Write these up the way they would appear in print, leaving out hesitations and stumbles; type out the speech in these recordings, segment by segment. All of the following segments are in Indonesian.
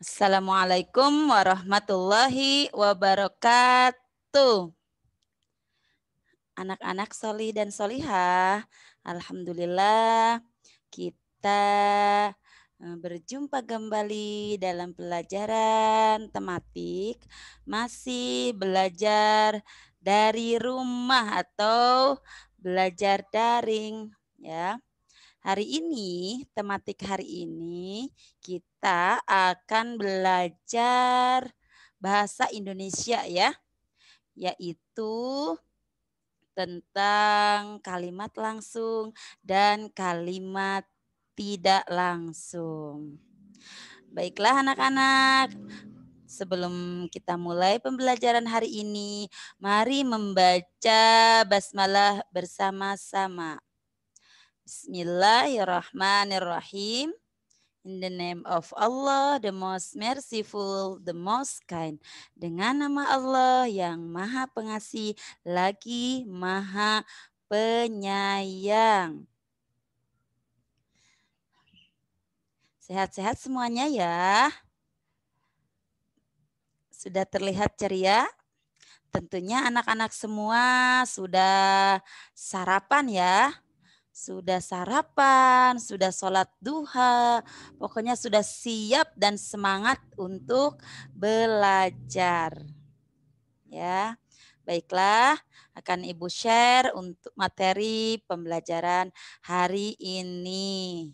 Assalamualaikum warahmatullahi wabarakatuh. Anak-anak soli dan solihah, alhamdulillah kita berjumpa kembali dalam pelajaran tematik, masih belajar dari rumah atau belajar daring ya. Hari ini, tematik hari ini kita akan belajar bahasa Indonesia ya, yaitu tentang kalimat langsung dan kalimat tidak langsung. Baiklah anak-anak, sebelum kita mulai pembelajaran hari ini, mari membaca basmalah bersama-sama. Bismillahirrahmanirrahim. In the name of Allah, the most merciful, the most kind. Dengan nama Allah yang maha pengasih, lagi maha penyayang. Sehat-sehat semuanya ya. Sudah terlihat ceria? Tentunya anak-anak semua sudah sarapan ya. Sudah sarapan, sudah sholat duha, pokoknya sudah siap dan semangat untuk belajar. Ya, baiklah, akan Ibu share untuk materi pembelajaran hari ini.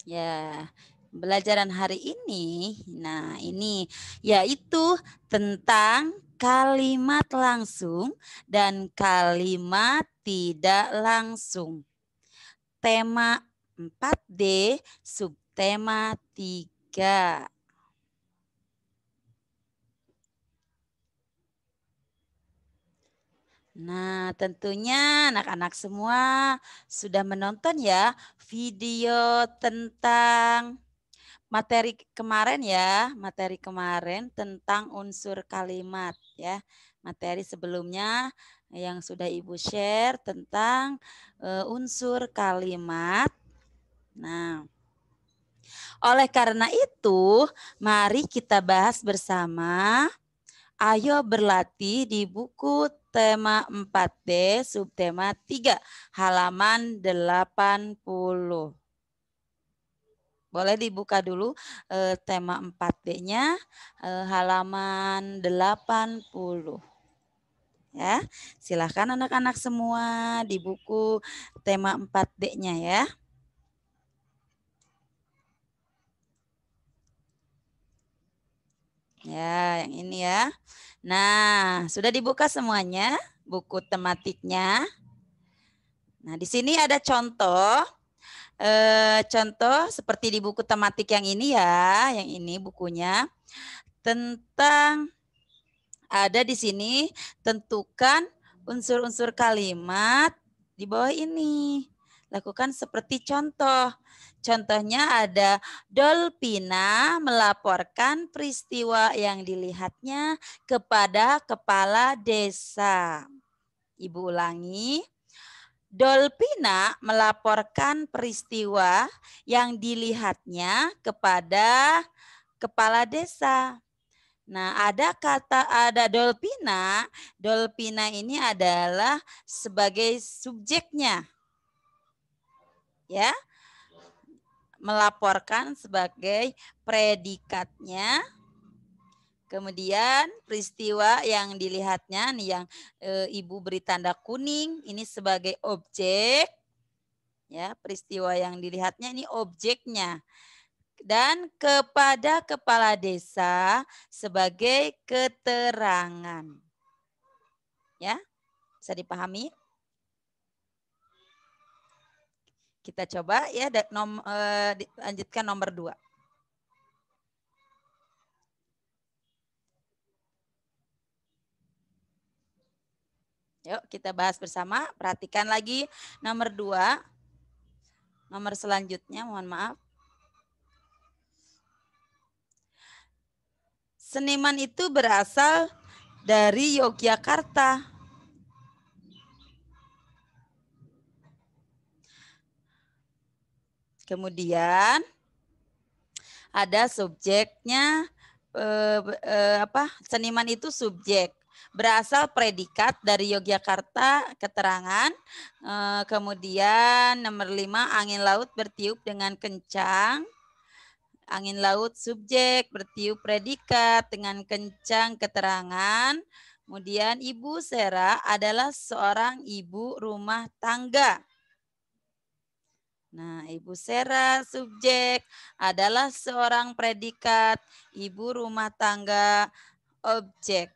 Ya, pembelajaran hari ini, nah ini yaitu tentang kalimat langsung dan kalimat tidak langsung. Tema 4D, subtema 3. Nah, tentunya anak-anak semua sudah menonton ya video tentang materi kemarin ya, materi kemarin tentang unsur kalimat ya. Materi sebelumnya yang sudah Ibu share tentang unsur kalimat. Nah, oleh karena itu, mari kita bahas bersama. Ayo berlatih di buku tema 4D, subtema 3, halaman 80. Boleh dibuka dulu tema 4D-nya, halaman 80. Ya, silahkan anak-anak semua di buku tema 4D-nya ya. Ya, yang ini ya. Nah, sudah dibuka semuanya buku tematiknya. Nah, di sini ada contoh. Contoh seperti di buku tematik yang ini ya, yang ini bukunya. Tentang ada di sini tentukan unsur-unsur kalimat di bawah ini. Lakukan seperti contoh. Contohnya ada Dolpina melaporkan peristiwa yang dilihatnya kepada kepala desa. Ibu ulangi. Dolpina melaporkan peristiwa yang dilihatnya kepada kepala desa. Nah, ada Dolpina. Dolpina ini adalah sebagai subjeknya. Ya, melaporkan sebagai predikatnya. Kemudian peristiwa yang dilihatnya nih yang Ibu beri tanda kuning ini sebagai objek. Ya, peristiwa yang dilihatnya ini objeknya. Dan kepada kepala desa sebagai keterangan. Ya, bisa dipahami? Kita coba ya lanjutkan nomor 2. Yuk kita bahas bersama, perhatikan lagi nomor 2. Nomor selanjutnya, mohon maaf. Seniman itu berasal dari Yogyakarta. Kemudian ada subjeknya, seniman itu subjek, berasal predikat dari Yogyakarta, keterangan. Kemudian nomor 5, angin laut bertiup dengan kencang. Angin laut subjek, bertiup predikat dengan kencang, keterangan. Kemudian Ibu Sera adalah seorang ibu rumah tangga. Nah, Ibu Sera subjek adalah seorang predikat, ibu rumah tangga objek.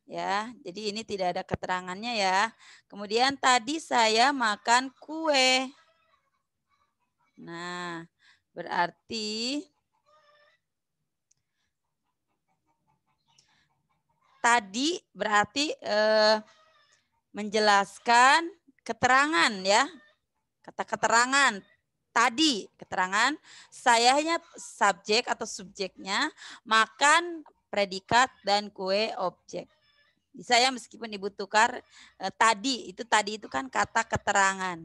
Ya, jadi ini tidak ada keterangannya ya. Kemudian tadi saya makan kue. Nah, berarti tadi berarti menjelaskan keterangan ya. Kata keterangan tadi, keterangan sayanya subjek atau subjeknya, makan predikat dan kue objek. Saya meskipun Ibu tukar tadi itu kan kata keterangan.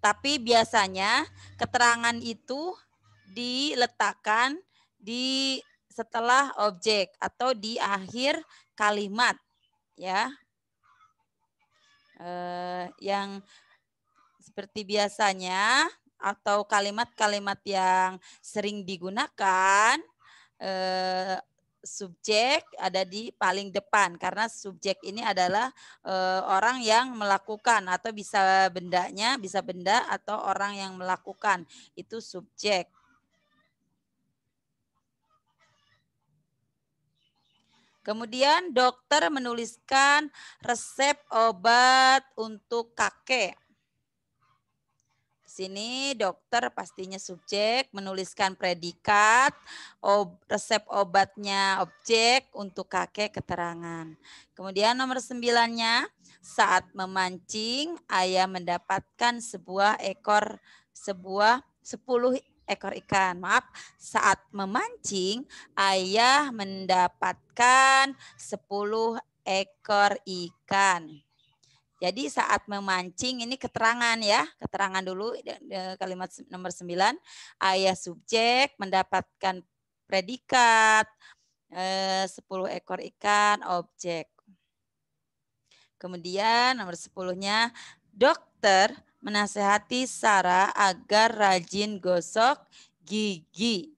Tapi biasanya keterangan itu diletakkan di setelah objek atau di akhir kalimat ya. Yang seperti biasanya atau kalimat-kalimat yang sering digunakan, subjek ada di paling depan karena subjek ini adalah orang yang melakukan atau bisa bendanya, bisa benda atau orang yang melakukan, itu subjek. Kemudian dokter menuliskan resep obat untuk kakek. Sini dokter pastinya subjek, menuliskan predikat, resep obatnya objek, untuk kakek keterangan. Kemudian nomor 9-nya, saat memancing ayah mendapatkan 10 ekor ikan. Maaf, saat memancing ayah mendapatkan 10 ekor ikan. Jadi saat memancing ini keterangan ya, keterangan dulu kalimat nomor 9. Ayah subjek mendapatkan predikat 10 ekor ikan objek. Kemudian nomor 10-nya, dokter menasehati Sarah agar rajin gosok gigi.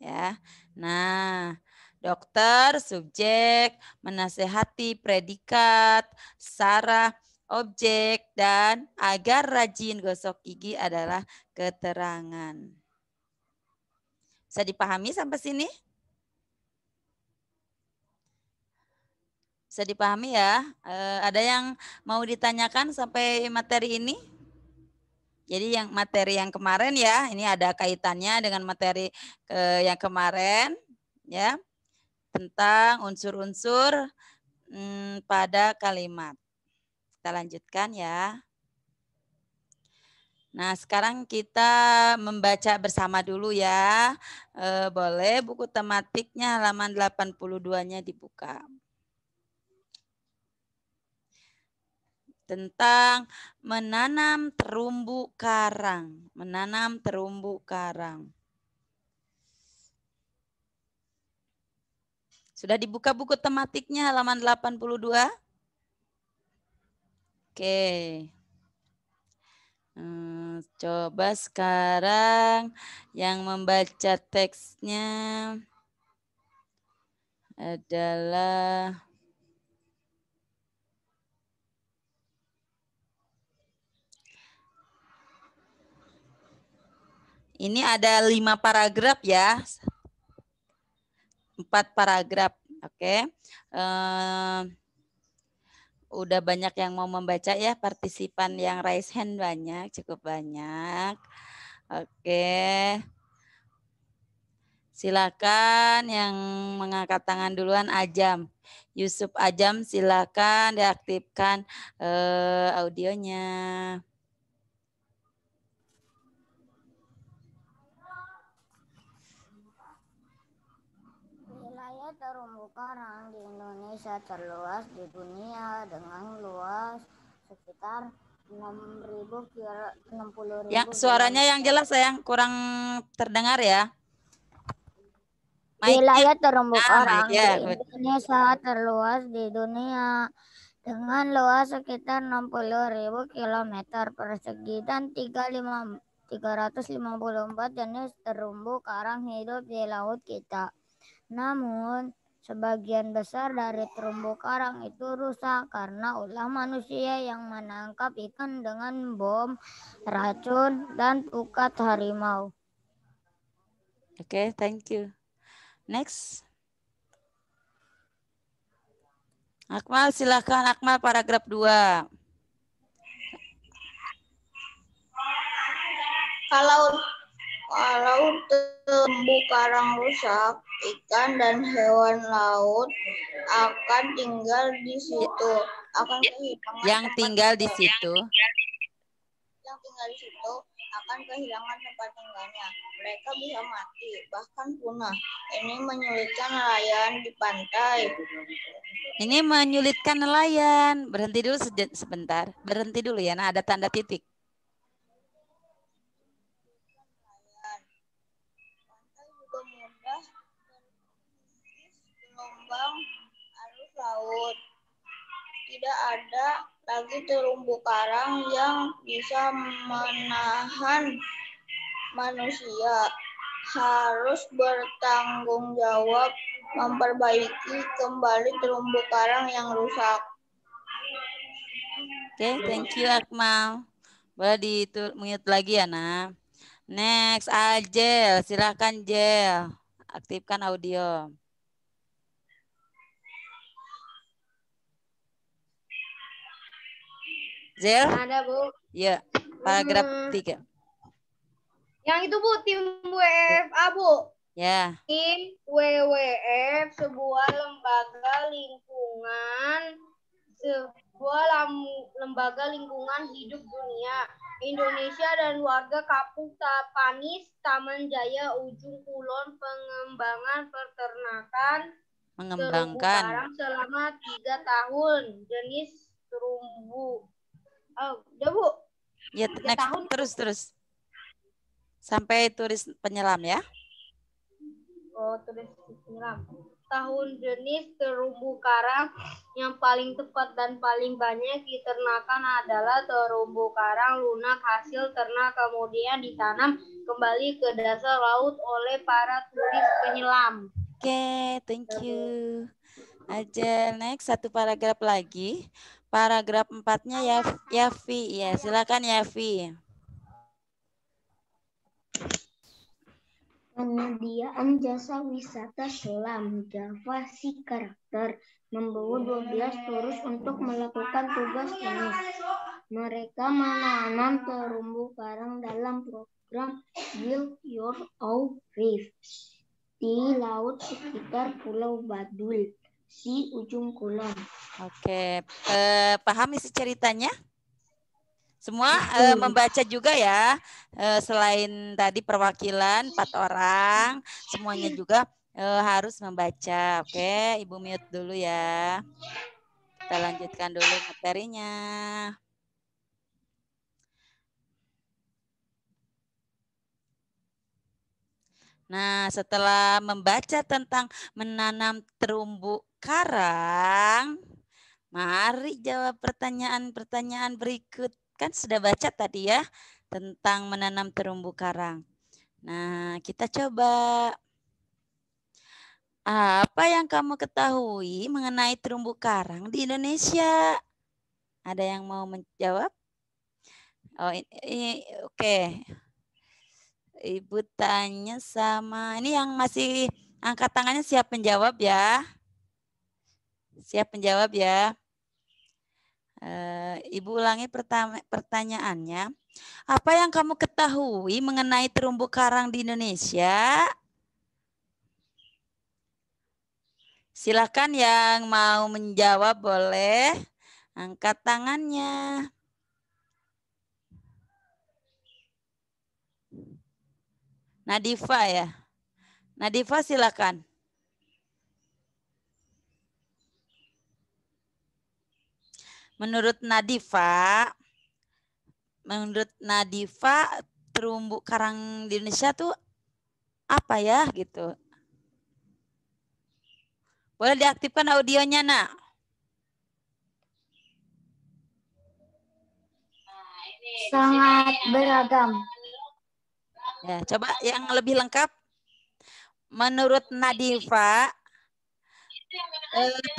Ya. Nah, dokter subjek, menasehati predikat, Sarah objek, dan agar rajin gosok gigi adalah keterangan. Bisa dipahami sampai sini? Bisa dipahami ya? Ada yang mau ditanyakan sampai materi ini? Jadi yang materi yang kemarin ya, ini ada kaitannya dengan materi yang kemarin ya. Tentang unsur-unsur pada kalimat. Kita lanjutkan ya. Nah, sekarang kita membaca bersama dulu ya. Boleh buku tematiknya halaman 82-nya dibuka. Tentang menanam terumbu karang. Menanam terumbu karang. Sudah dibuka buku tematiknya halaman 82? Oke. Coba sekarang yang membaca teksnya adalah ini ada 5 paragraf ya. 4 paragraf. Oke. Udah banyak yang mau membaca ya, partisipan yang raise hand banyak, cukup banyak. Oke. Silakan yang mengangkat tangan duluan Ajam. Yusuf Ajam, silakan diaktifkan audionya. Wilayah terumbu karang di Indonesia terluas di dunia dengan luas sekitar 60.000 Yang suaranya yang jelas sayang, kurang terdengar ya. Wilayah terumbu karang ya. di Indonesia terluas di dunia dengan luas sekitar 60.000 km persegi dan 354 jenis terumbu karang hidup di laut kita. Namun, sebagian besar dari terumbu karang itu rusak karena ulah manusia yang menangkap ikan dengan bom, racun, dan ukat harimau. Oke, thank you. Next. Akmal, silahkan Akmal paragraf 2. Kalau terumbu karang rusak, ikan dan hewan laut akan tinggal di situ, akan kehilangan yang tinggal di situ. Yang tinggal di situ akan kehilangan tempat tinggalnya. Mereka bisa mati, bahkan punah. Ini menyulitkan nelayan di pantai. Ini menyulitkan nelayan. Berhenti dulu sebentar. Berhenti dulu ya. Nah, ada tanda titik. Pantai juga mudah gelombang arus laut. Tidak ada lagi terumbu karang yang bisa menahan manusia. Harus bertanggung jawab memperbaiki kembali terumbu karang yang rusak. Oke, thank you Akmal. Boleh di-mute lagi ya, Nah. Next, Ajel. Silakan Jel. Aktifkan audio. Zel? Ada, Bu. Ya, paragraf 3. Yang itu, Bu, tim WFA, Bu. Ya. Tim WWF sebuah lembaga lingkungan hidup dunia Indonesia dan warga Kampung Tapanis, Taman Jaya, Ujung Kulon, pengembangan peternakan terumbu karang selama 3 tahun, jenis terumbu. Udah, Bu. Ya, next tahun. Terus. Sampai tulis penyelam ya. Tulis penyelam. Tahun jenis terumbu karang yang paling tepat dan paling banyak diternakan adalah terumbu karang lunak hasil ternak kemudian ditanam kembali ke dasar laut oleh para turis penyelam. Oke, thank you. Aja next satu paragraf lagi. Paragraf 4-nya Yafi. Ya, silakan Yafi. Penyediaan jasa wisata selam Java Sea Character membawa 12 turis untuk melakukan tugas ini. Mereka menanam terumbu karang dalam program Build Your Own Reef di laut sekitar Pulau Badul, di Ujung Kulon. Oke, paham isi ceritanya? Semua membaca juga ya, selain tadi perwakilan 4 orang, semuanya juga harus membaca. Oke, Ibu mute dulu ya. Kita lanjutkan dulu materinya. Nah, setelah membaca tentang menanam terumbu karang, mari jawab pertanyaan-pertanyaan berikut. Kan sudah baca tadi ya tentang menanam terumbu karang. Nah, kita coba. Apa yang kamu ketahui mengenai terumbu karang di Indonesia? Ada yang mau menjawab? Oh, ini oke. Ibu tanya sama, ini yang masih angkat tangannya siap menjawab ya. Siap menjawab ya. Ibu ulangi pertanyaannya. Apa yang kamu ketahui mengenai terumbu karang di Indonesia? Silakan yang mau menjawab boleh angkat tangannya. Nadifa ya. Nadifa silakan. Menurut Nadifa terumbu karang di Indonesia tuh apa ya gitu? Boleh diaktifkan audionya, Nak. Sangat beragam. Ya, coba yang lebih lengkap. Menurut Nadifa,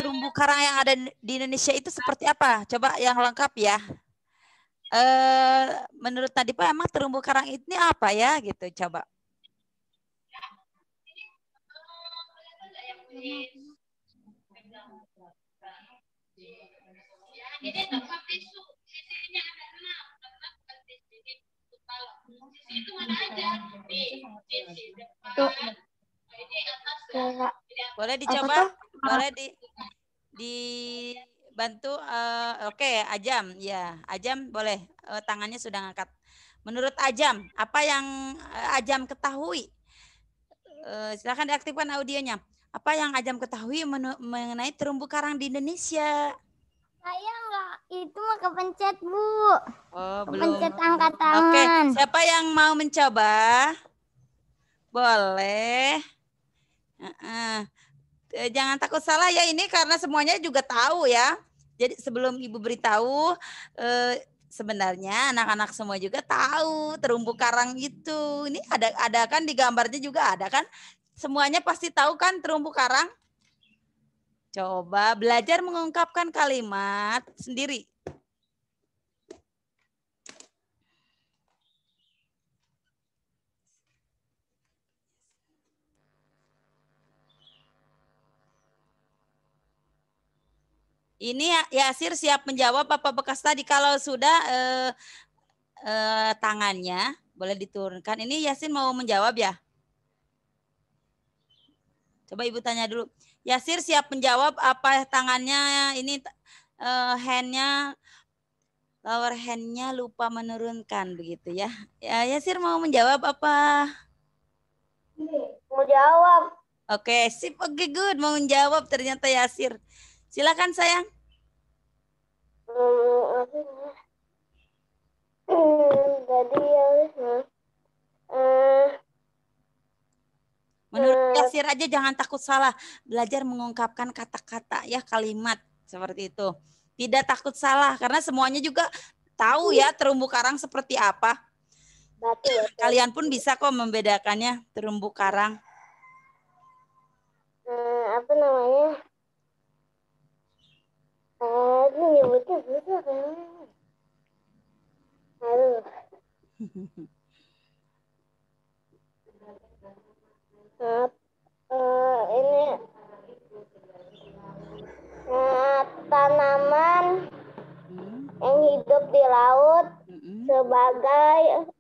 terumbu karang yang ada di Indonesia itu seperti apa? Coba yang lengkap ya. Menurut Nadifa emang terumbu karang ini apa ya gitu? Coba. Boleh dicoba, boleh dibantu. Oke, Ajam, ya, Ajam boleh. Tangannya sudah ngangkat. Menurut Ajam, apa yang Ajam ketahui? Silakan diaktifkan audionya. Apa yang Ajam ketahui mengenai terumbu karang di Indonesia? Saya enggak, itu mah kepencet, Bu. Oh, Kepencet belum. angkat Oke, tangan. siapa yang mau mencoba? Boleh. Jangan takut salah ya, ini karena semuanya juga tahu ya. Jadi sebelum Ibu beritahu, sebenarnya anak-anak semua juga tahu terumbu karang itu. Ini ada kan di gambarnya juga ada kan? Semuanya pasti tahu kan terumbu karang? Coba belajar mengungkapkan kalimat sendiri. Ini Yasir siap menjawab apa bekas tadi? Kalau sudah tangannya boleh diturunkan. Ini Yasin mau menjawab ya? Coba Ibu tanya dulu. Yasir siap menjawab apa tangannya ini handnya, lower handnya lupa menurunkan begitu ya. Ya Yasir mau menjawab apa? Mau jawab. Oke, sip, oke, good. Mau menjawab ternyata Yasir. Silakan sayang. Tadi Menurut Yasir aja jangan takut salah. Belajar mengungkapkan kata-kata ya, kalimat seperti itu. Tidak takut salah karena semuanya juga tahu ya terumbu karang seperti apa. batu. Kalian pun bisa kok membedakannya terumbu karang. Apa namanya? Ini nyebutnya susah kan? Aduh. Ini tanaman yang hidup di laut sebagai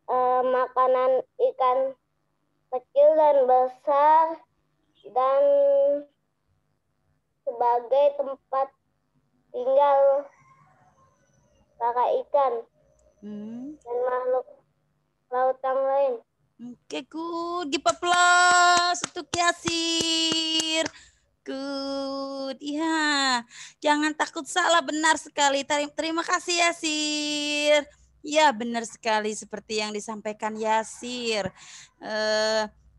makanan ikan kecil dan besar dan sebagai tempat tinggal para ikan dan makhluk laut yang lain. Oke, good. Give applause untuk Yasir. Good. Ya, jangan takut salah, benar sekali. Terima kasih Yasir. Ya, benar sekali seperti yang disampaikan Yasir.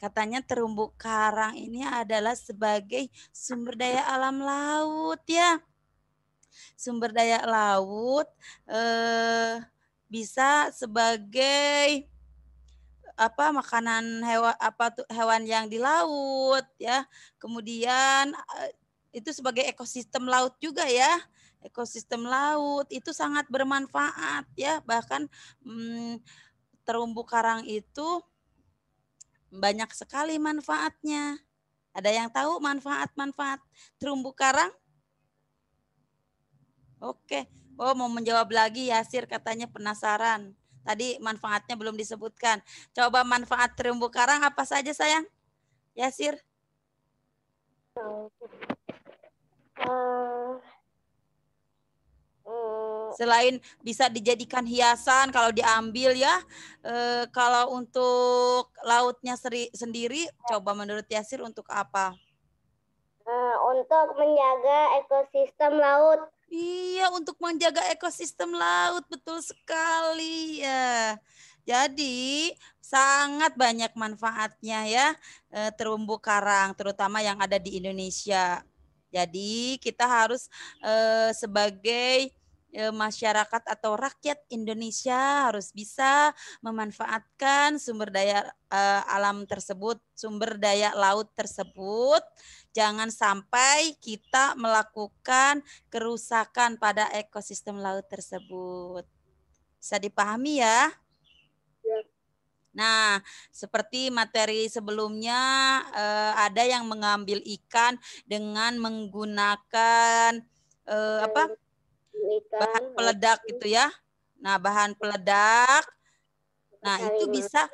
Katanya terumbu karang ini adalah sebagai sumber daya alam laut ya. Sumber daya laut bisa sebagai makanan hewan yang di laut ya. Kemudian itu sebagai ekosistem laut juga ya. Ekosistem laut itu sangat bermanfaat ya. Bahkan terumbu karang itu banyak sekali manfaatnya. Ada yang tahu manfaat-manfaat terumbu karang? Oke. Oh, mau menjawab lagi Yasir katanya penasaran. Tadi manfaatnya belum disebutkan. Coba manfaat terumbu karang apa saja sayang? Yasir? Selain bisa dijadikan hiasan kalau diambil ya, kalau untuk lautnya sendiri, coba menurut Yasir untuk apa? Untuk menjaga ekosistem laut. Iya, untuk menjaga ekosistem laut, betul sekali ya. Jadi sangat banyak manfaatnya ya terumbu karang, terutama yang ada di Indonesia. Jadi kita harus sebagai masyarakat atau rakyat Indonesia harus bisa memanfaatkan sumber daya alam tersebut, sumber daya laut tersebut. Jangan sampai kita melakukan kerusakan pada ekosistem laut tersebut. Bisa dipahami ya? Nah, seperti materi sebelumnya ada yang mengambil ikan dengan menggunakan bahan peledak gitu ya. Nah, bahan peledak. Nah, itu bisa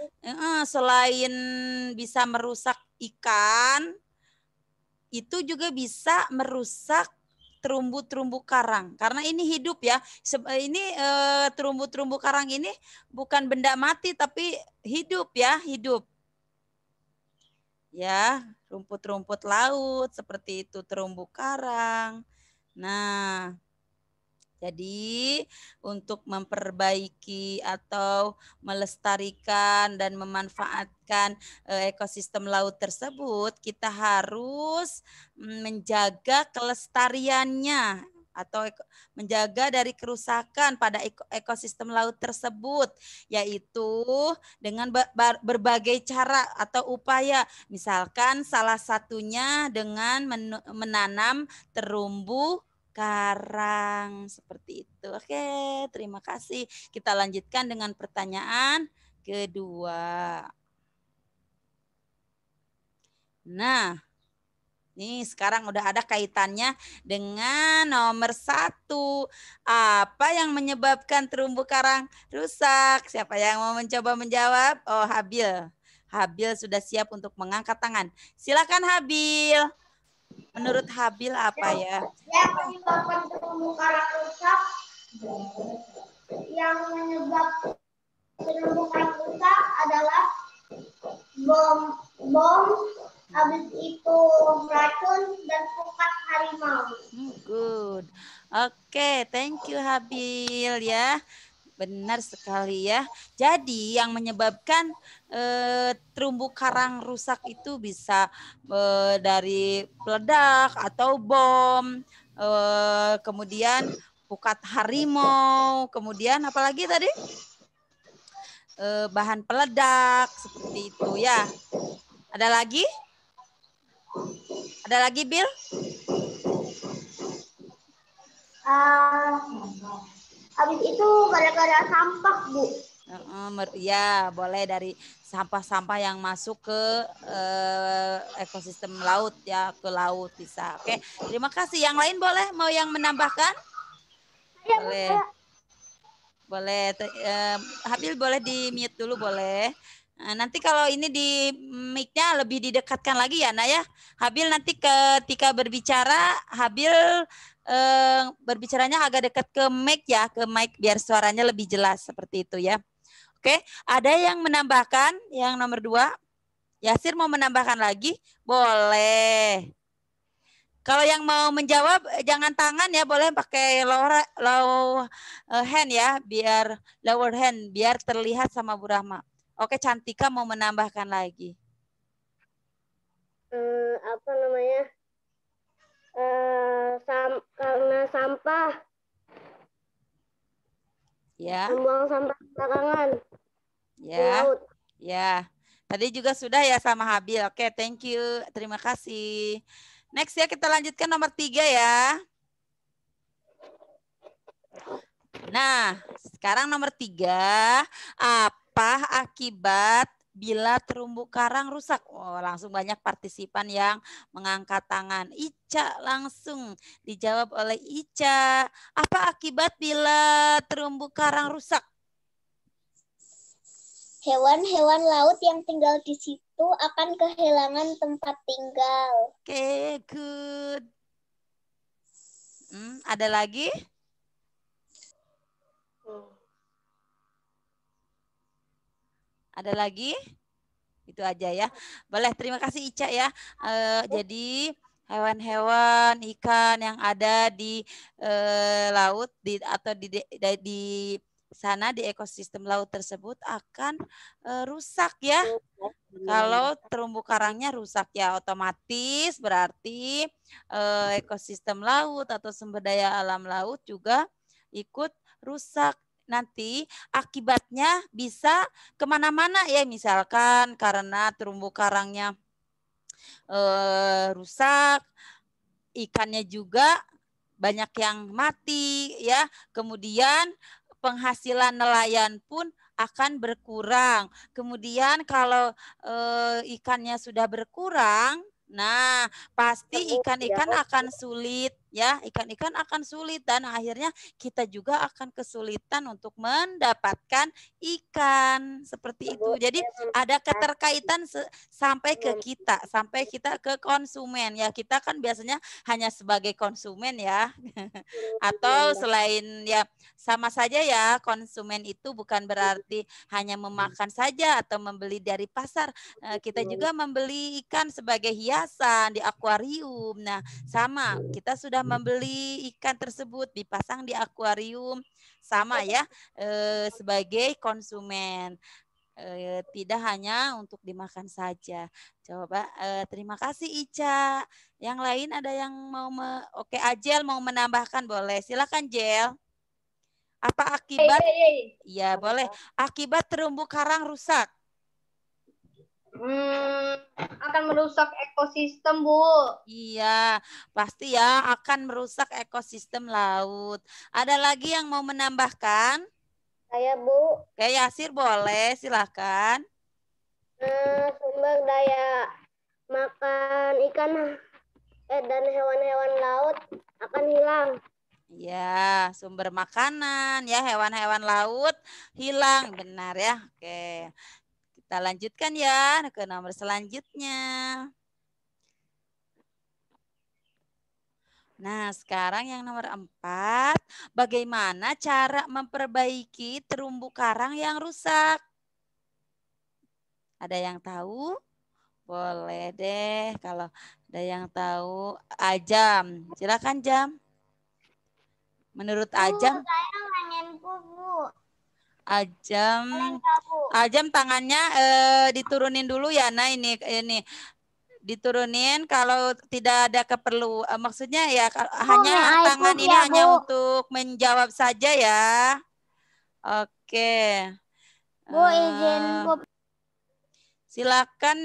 selain bisa merusak ikan, itu juga bisa merusak terumbu-terumbu karang karena ini hidup ya. Ini terumbu-terumbu karang ini bukan benda mati tapi hidup ya, hidup. Ya, rumput-rumput laut seperti itu terumbu karang. Nah, jadi untuk memperbaiki atau melestarikan dan memanfaatkan ekosistem laut tersebut, kita harus menjaga kelestariannya atau menjaga dari kerusakan pada ekosistem laut tersebut, yaitu dengan berbagai cara atau upaya. Misalkan salah satunya dengan menanam terumbu karang seperti itu. Oke, terima kasih. Kita lanjutkan dengan pertanyaan kedua. Nah, nih sekarang udah ada kaitannya dengan nomor 1. Apa yang menyebabkan terumbu karang rusak? Siapa yang mau mencoba menjawab? Oh, Habil. Habil sudah siap untuk mengangkat tangan. Silakan Habil. Menurut Habil apa ya? Yang menyebabkan terumbu karang rusak, adalah bom, habis itu racun dan pukat harimau. Good. Oke, thank you Habil ya. Benar sekali ya. Jadi yang menyebabkan terumbu karang rusak itu bisa dari peledak atau bom, kemudian pukat harimau, kemudian apalagi tadi? Bahan peledak seperti itu ya. Ada lagi? Ada lagi, Bill? Habis itu gara-gara sampah, Bu. Ya, boleh dari sampah-sampah yang masuk ke ekosistem laut ya, ke laut bisa. Oke, terima kasih. Yang lain boleh? Mau yang menambahkan? Boleh. Boleh. Habil boleh di-mute dulu, boleh. Nah, nanti kalau ini di mic-nya lebih didekatkan lagi ya, Nah ya. Habil nanti ketika berbicara, Habil berbicaranya agak dekat ke mic ya, ke mic biar suaranya lebih jelas seperti itu ya. Oke, ada yang menambahkan yang nomor 2? Yasir mau menambahkan lagi? Boleh. Kalau yang mau menjawab jangan tangan ya, boleh pakai low hand ya, biar lower hand biar terlihat sama Bu Rahma. Oke, Cantika mau menambahkan lagi. Apa namanya? Karena sampah. Ya. Membuang sampah sembarangan. Ya. Ya. Tadi juga sudah ya sama Habil. Oke, thank you. Terima kasih. Next ya, kita lanjutkan nomor 3 ya. Nah, sekarang nomor 3. Apa akibat bila terumbu karang rusak? Oh, langsung banyak partisipan yang mengangkat tangan. Ica langsung dijawab oleh Ica. Apa akibat bila terumbu karang rusak? Hewan-hewan laut yang tinggal di situ akan kehilangan tempat tinggal. Oke, good. Ada lagi? Ada lagi? Itu aja ya. Boleh, terima kasih Ica ya. Jadi hewan-hewan, ikan yang ada di laut atau di sana di ekosistem laut tersebut akan rusak ya. Kalau terumbu karangnya rusak ya otomatis berarti ekosistem laut atau sumber daya alam laut juga ikut rusak. Nanti akibatnya bisa kemana-mana ya, misalkan karena terumbu karangnya rusak, ikannya juga banyak yang mati ya, kemudian penghasilan nelayan pun akan berkurang. Kemudian kalau ikannya sudah berkurang, nah pasti ikan-ikan akan sulit ya, ikan-ikan akan sulit dan akhirnya kita juga akan kesulitan untuk mendapatkan ikan seperti itu. Jadi ada keterkaitan sampai kita ke konsumen ya. Kita kan biasanya hanya sebagai konsumen ya. Atau selain ya sama saja ya, konsumen itu bukan berarti hanya memakan saja atau membeli dari pasar. Kita juga membeli ikan sebagai hiasan di akuarium. Nah, sama, kita sudah membeli ikan tersebut dipasang di akuarium, sama ya, sebagai konsumen. Tidak hanya untuk dimakan saja. Coba terima kasih Ica. Yang lain ada yang mau Oke, Ajel mau menambahkan boleh. Silakan Jel. Apa akibat? Ya, boleh. Akibat terumbu karang rusak. Akan merusak ekosistem, Bu. Iya, pasti ya akan merusak ekosistem laut. Ada lagi yang mau menambahkan? Saya, Bu. Oke, Yasir boleh, silakan. Sumber daya makan ikan dan hewan-hewan laut akan hilang. Ya, sumber makanan ya hewan-hewan laut hilang, benar ya. Oke. Kita lanjutkan ya ke nomor selanjutnya. Nah, sekarang yang nomor 4, bagaimana cara memperbaiki terumbu karang yang rusak? Ada yang tahu? Boleh deh kalau ada yang tahu. Ajam, silakan Jam. Menurut Ajam? Saya nanyaku, Bu. Ajam tangannya diturunin dulu ya. Nah ini diturunin kalau tidak ada maksudnya ya hanya tangan ini hanya untuk menjawab saja ya. Oke. Bu, izin Bu. Silakan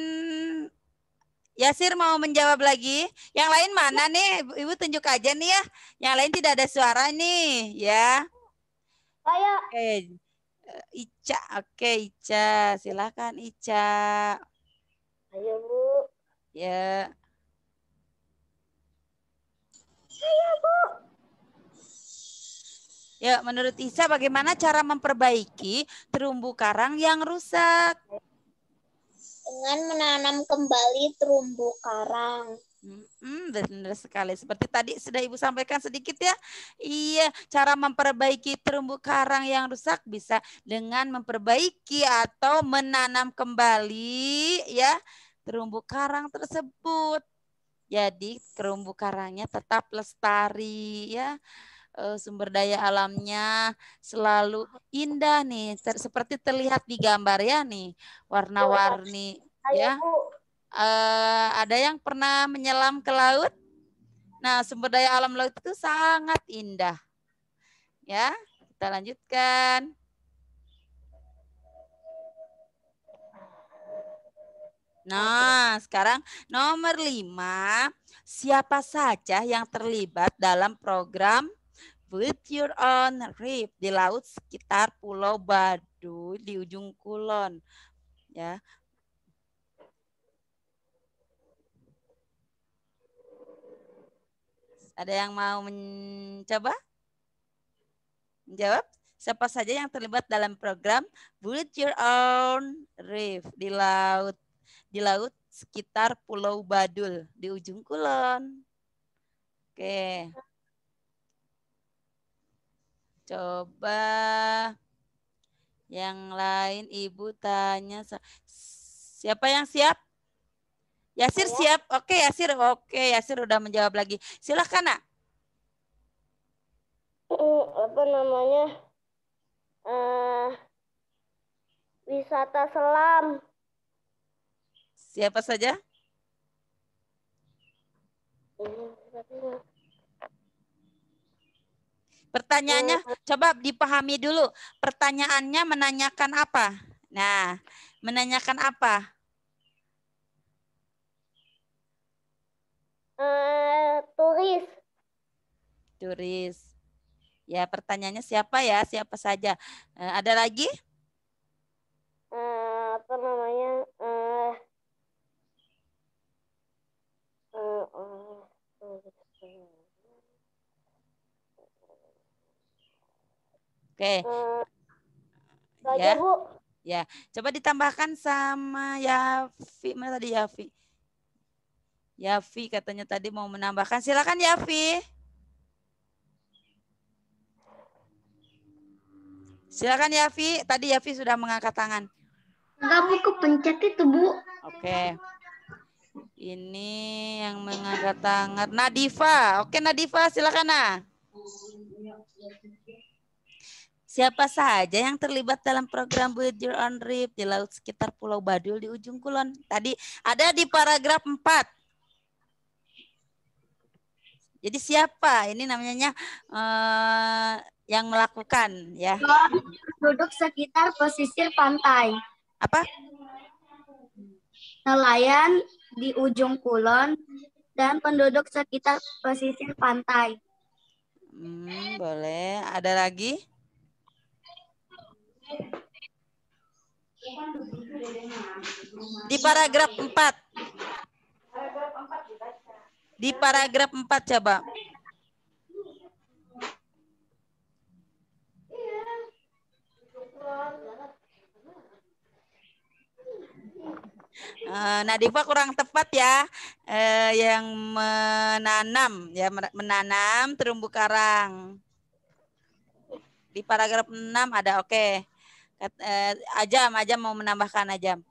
Yasir mau menjawab lagi. Yang lain mana nih? Ibu tunjuk aja nih ya. Yang lain tidak ada suara nih ya. Saya. Oke. Ica. Oke, Ica. Silakan Ica. Ayo, Bu. Ya. Saya, Bu. Ya, menurut Ica bagaimana cara memperbaiki terumbu karang yang rusak? Dengan menanam kembali terumbu karang. Benar sekali. Seperti tadi sudah Ibu sampaikan sedikit ya. Iya, cara memperbaiki terumbu karang yang rusak bisa dengan memperbaiki atau menanam kembali ya terumbu karang tersebut. Jadi terumbu karangnya tetap lestari ya. Sumber daya alamnya selalu indah nih, seperti terlihat di gambar ya nih, warna-warni ya. Ada yang pernah menyelam ke laut? Nah, sumber daya alam laut itu sangat indah. Ya, kita lanjutkan. Nah, sekarang nomor 5. Siapa saja yang terlibat dalam program Build Your Own Reef di laut sekitar Pulau Baduy di ujung kulon? Ya. Ada yang mau mencoba? Menjawab? Siapa saja yang terlibat dalam program Build Your Own Reef di laut sekitar Pulau Badul di ujung kulon? Oke. Coba yang lain Ibu tanya. Siapa yang siap? Yasir siap? Oke Yasir. Oke Yasir udah menjawab lagi. Silahkan Nak. Apa namanya? Wisata selam. Siapa saja? Pertanyaannya coba dipahami dulu. Pertanyaannya menanyakan apa? Nah, menanyakan apa? Turis. Turis. Ya, pertanyaannya siapa ya? Siapa saja? Ada lagi? Apa namanya? Oke. Ya. Bu. Ya, coba ditambahkan sama Yafi. Mana tadi Yafi? Yafi katanya tadi mau menambahkan. Silakan Yafi. Silakan Yafi. Tadi Yafi sudah mengangkat tangan. Enggak, Bu, kepencet itu, Bu. Oke. Ini yang mengangkat tangan. Nadifa. Oke Nadifa, silakan Nah. Siapa saja yang terlibat dalam program Build Your Own Reef di laut sekitar Pulau Badul di ujung kulon? Tadi ada di paragraf 4. Jadi siapa? Ini namanya yang melakukan ya. Duduk sekitar pesisir pantai. Apa? Nelayan di ujung kulon dan penduduk sekitar pesisir pantai. Boleh. Ada lagi? Di paragraf 4. Di paragraf 4 coba. Nadifa kurang tepat ya, yang menanam ya, menanam terumbu karang. Di paragraf 6 ada, oke. Ajam mau menambahkan Ajam.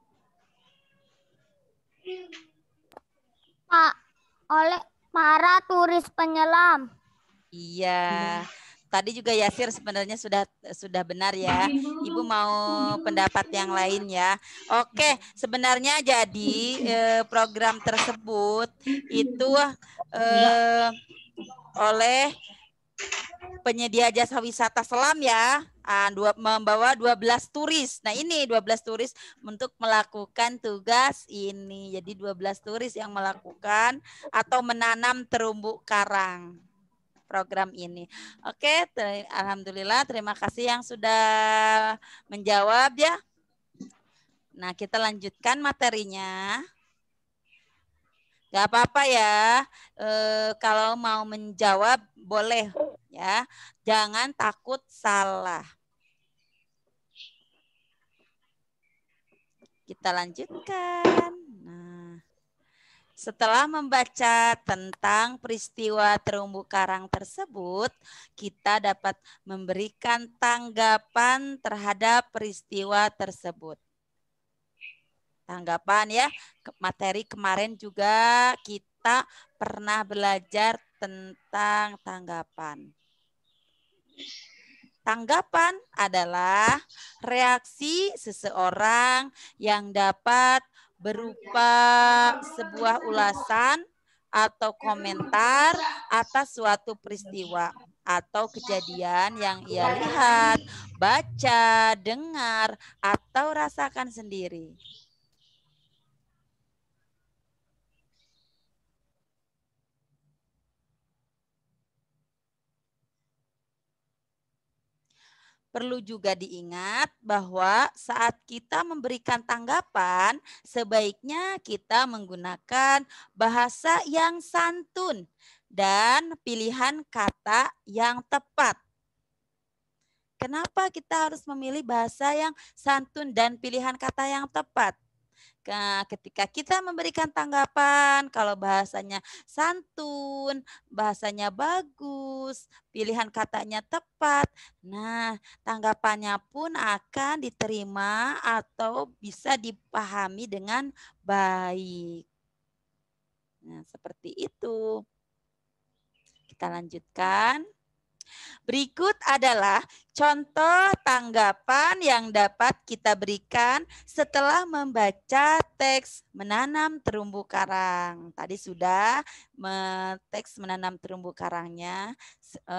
Pak, oleh para turis penyelam. Iya. Tadi juga Yasir sebenarnya sudah benar ya. Ibu mau pendapat yang lain ya. Oke, sebenarnya jadi program tersebut itu oleh penyedia jasa wisata selam ya, membawa 12 turis. Nah ini 12 turis untuk melakukan tugas ini. Jadi 12 turis yang melakukan atau menanam terumbu karang. Program ini. Oke, alhamdulillah terima kasih yang sudah menjawab ya. Nah, kita lanjutkan materinya. Gak apa-apa ya. Kalau mau menjawab boleh ya. Jangan takut salah. Kita lanjutkan. Setelah membaca tentang peristiwa terumbu karang tersebut, kita dapat memberikan tanggapan terhadap peristiwa tersebut. Tanggapan ya, materi kemarin juga kita pernah belajar tentang tanggapan. Tanggapan adalah reaksi seseorang yang dapat berupa sebuah ulasan atau komentar atas suatu peristiwa atau kejadian yang ia lihat, baca, dengar, atau rasakan sendiri. Perlu juga diingat bahwa saat kita memberikan tanggapan, sebaiknya kita menggunakan bahasa yang santun dan pilihan kata yang tepat. Kenapa kita harus memilih bahasa yang santun dan pilihan kata yang tepat? ketika kita memberikan tanggapan, kalau bahasanya santun, bahasanya bagus, pilihan katanya tepat, nah tanggapannya pun akan diterima atau bisa dipahami dengan baik. Nah, seperti itu. Kita lanjutkan. Berikut adalah contoh tanggapan yang dapat kita berikan setelah membaca teks menanam terumbu karang. Tadi sudah teks menanam terumbu karangnya.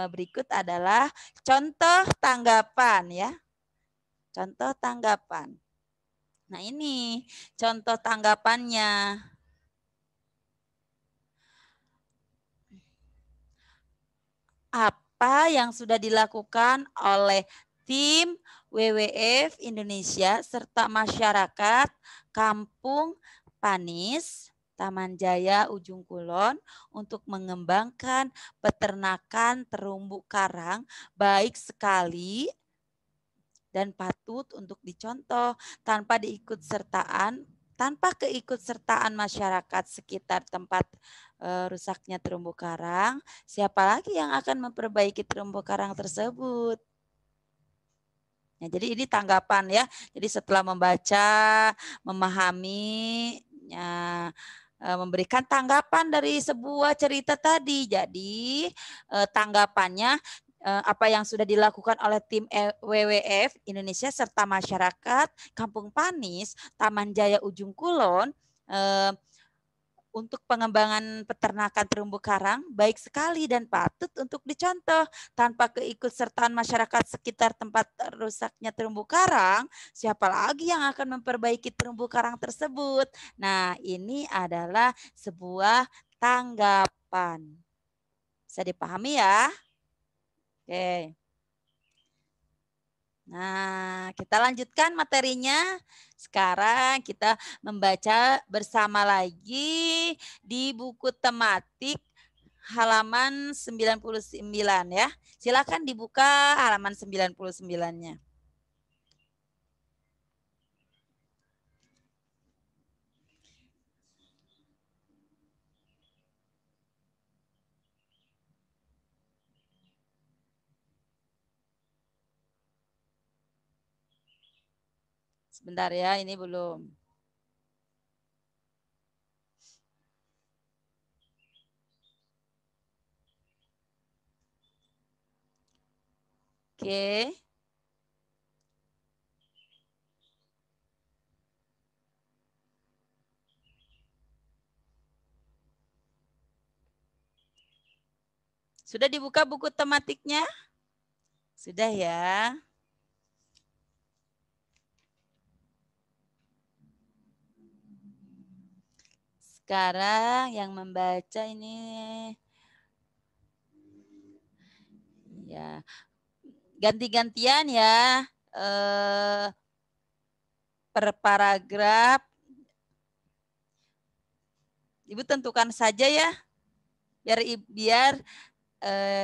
Berikut adalah contoh tanggapan ya. Contoh tanggapan. Nah, ini contoh tanggapannya. Apa yang sudah dilakukan oleh tim WWF Indonesia serta masyarakat Kampung Panis, Taman Jaya, Ujung Kulon untuk mengembangkan peternakan terumbu karang baik sekali dan patut untuk dicontoh tanpa keikutsertaan masyarakat sekitar tempat rusaknya terumbu karang, siapa lagi yang akan memperbaiki terumbu karang tersebut? Ya, jadi ini tanggapan ya. Jadi setelah membaca, memahami, ya, memberikan tanggapan dari sebuah cerita tadi. Jadi tanggapannya apa yang sudah dilakukan oleh tim WWF Indonesia serta masyarakat Kampung Panis, Taman Jaya Ujung Kulon untuk pengembangan peternakan terumbu karang baik sekali dan patut untuk dicontoh. Tanpa keikutsertaan masyarakat sekitar tempat rusaknya terumbu karang, siapa lagi yang akan memperbaiki terumbu karang tersebut? Nah, ini adalah sebuah tanggapan. Bisa dipahami ya? Oke. Nah, kita lanjutkan materinya. Sekarang kita membaca bersama lagi di buku tematik halaman 99 ya. Silakan dibuka halaman 99-nya. Sebentar ya, ini belum. Oke. Sudah dibuka buku tematiknya? Sudah ya. Sekarang yang membaca ini ya ganti-gantian ya per paragraf. Ibu tentukan saja ya biar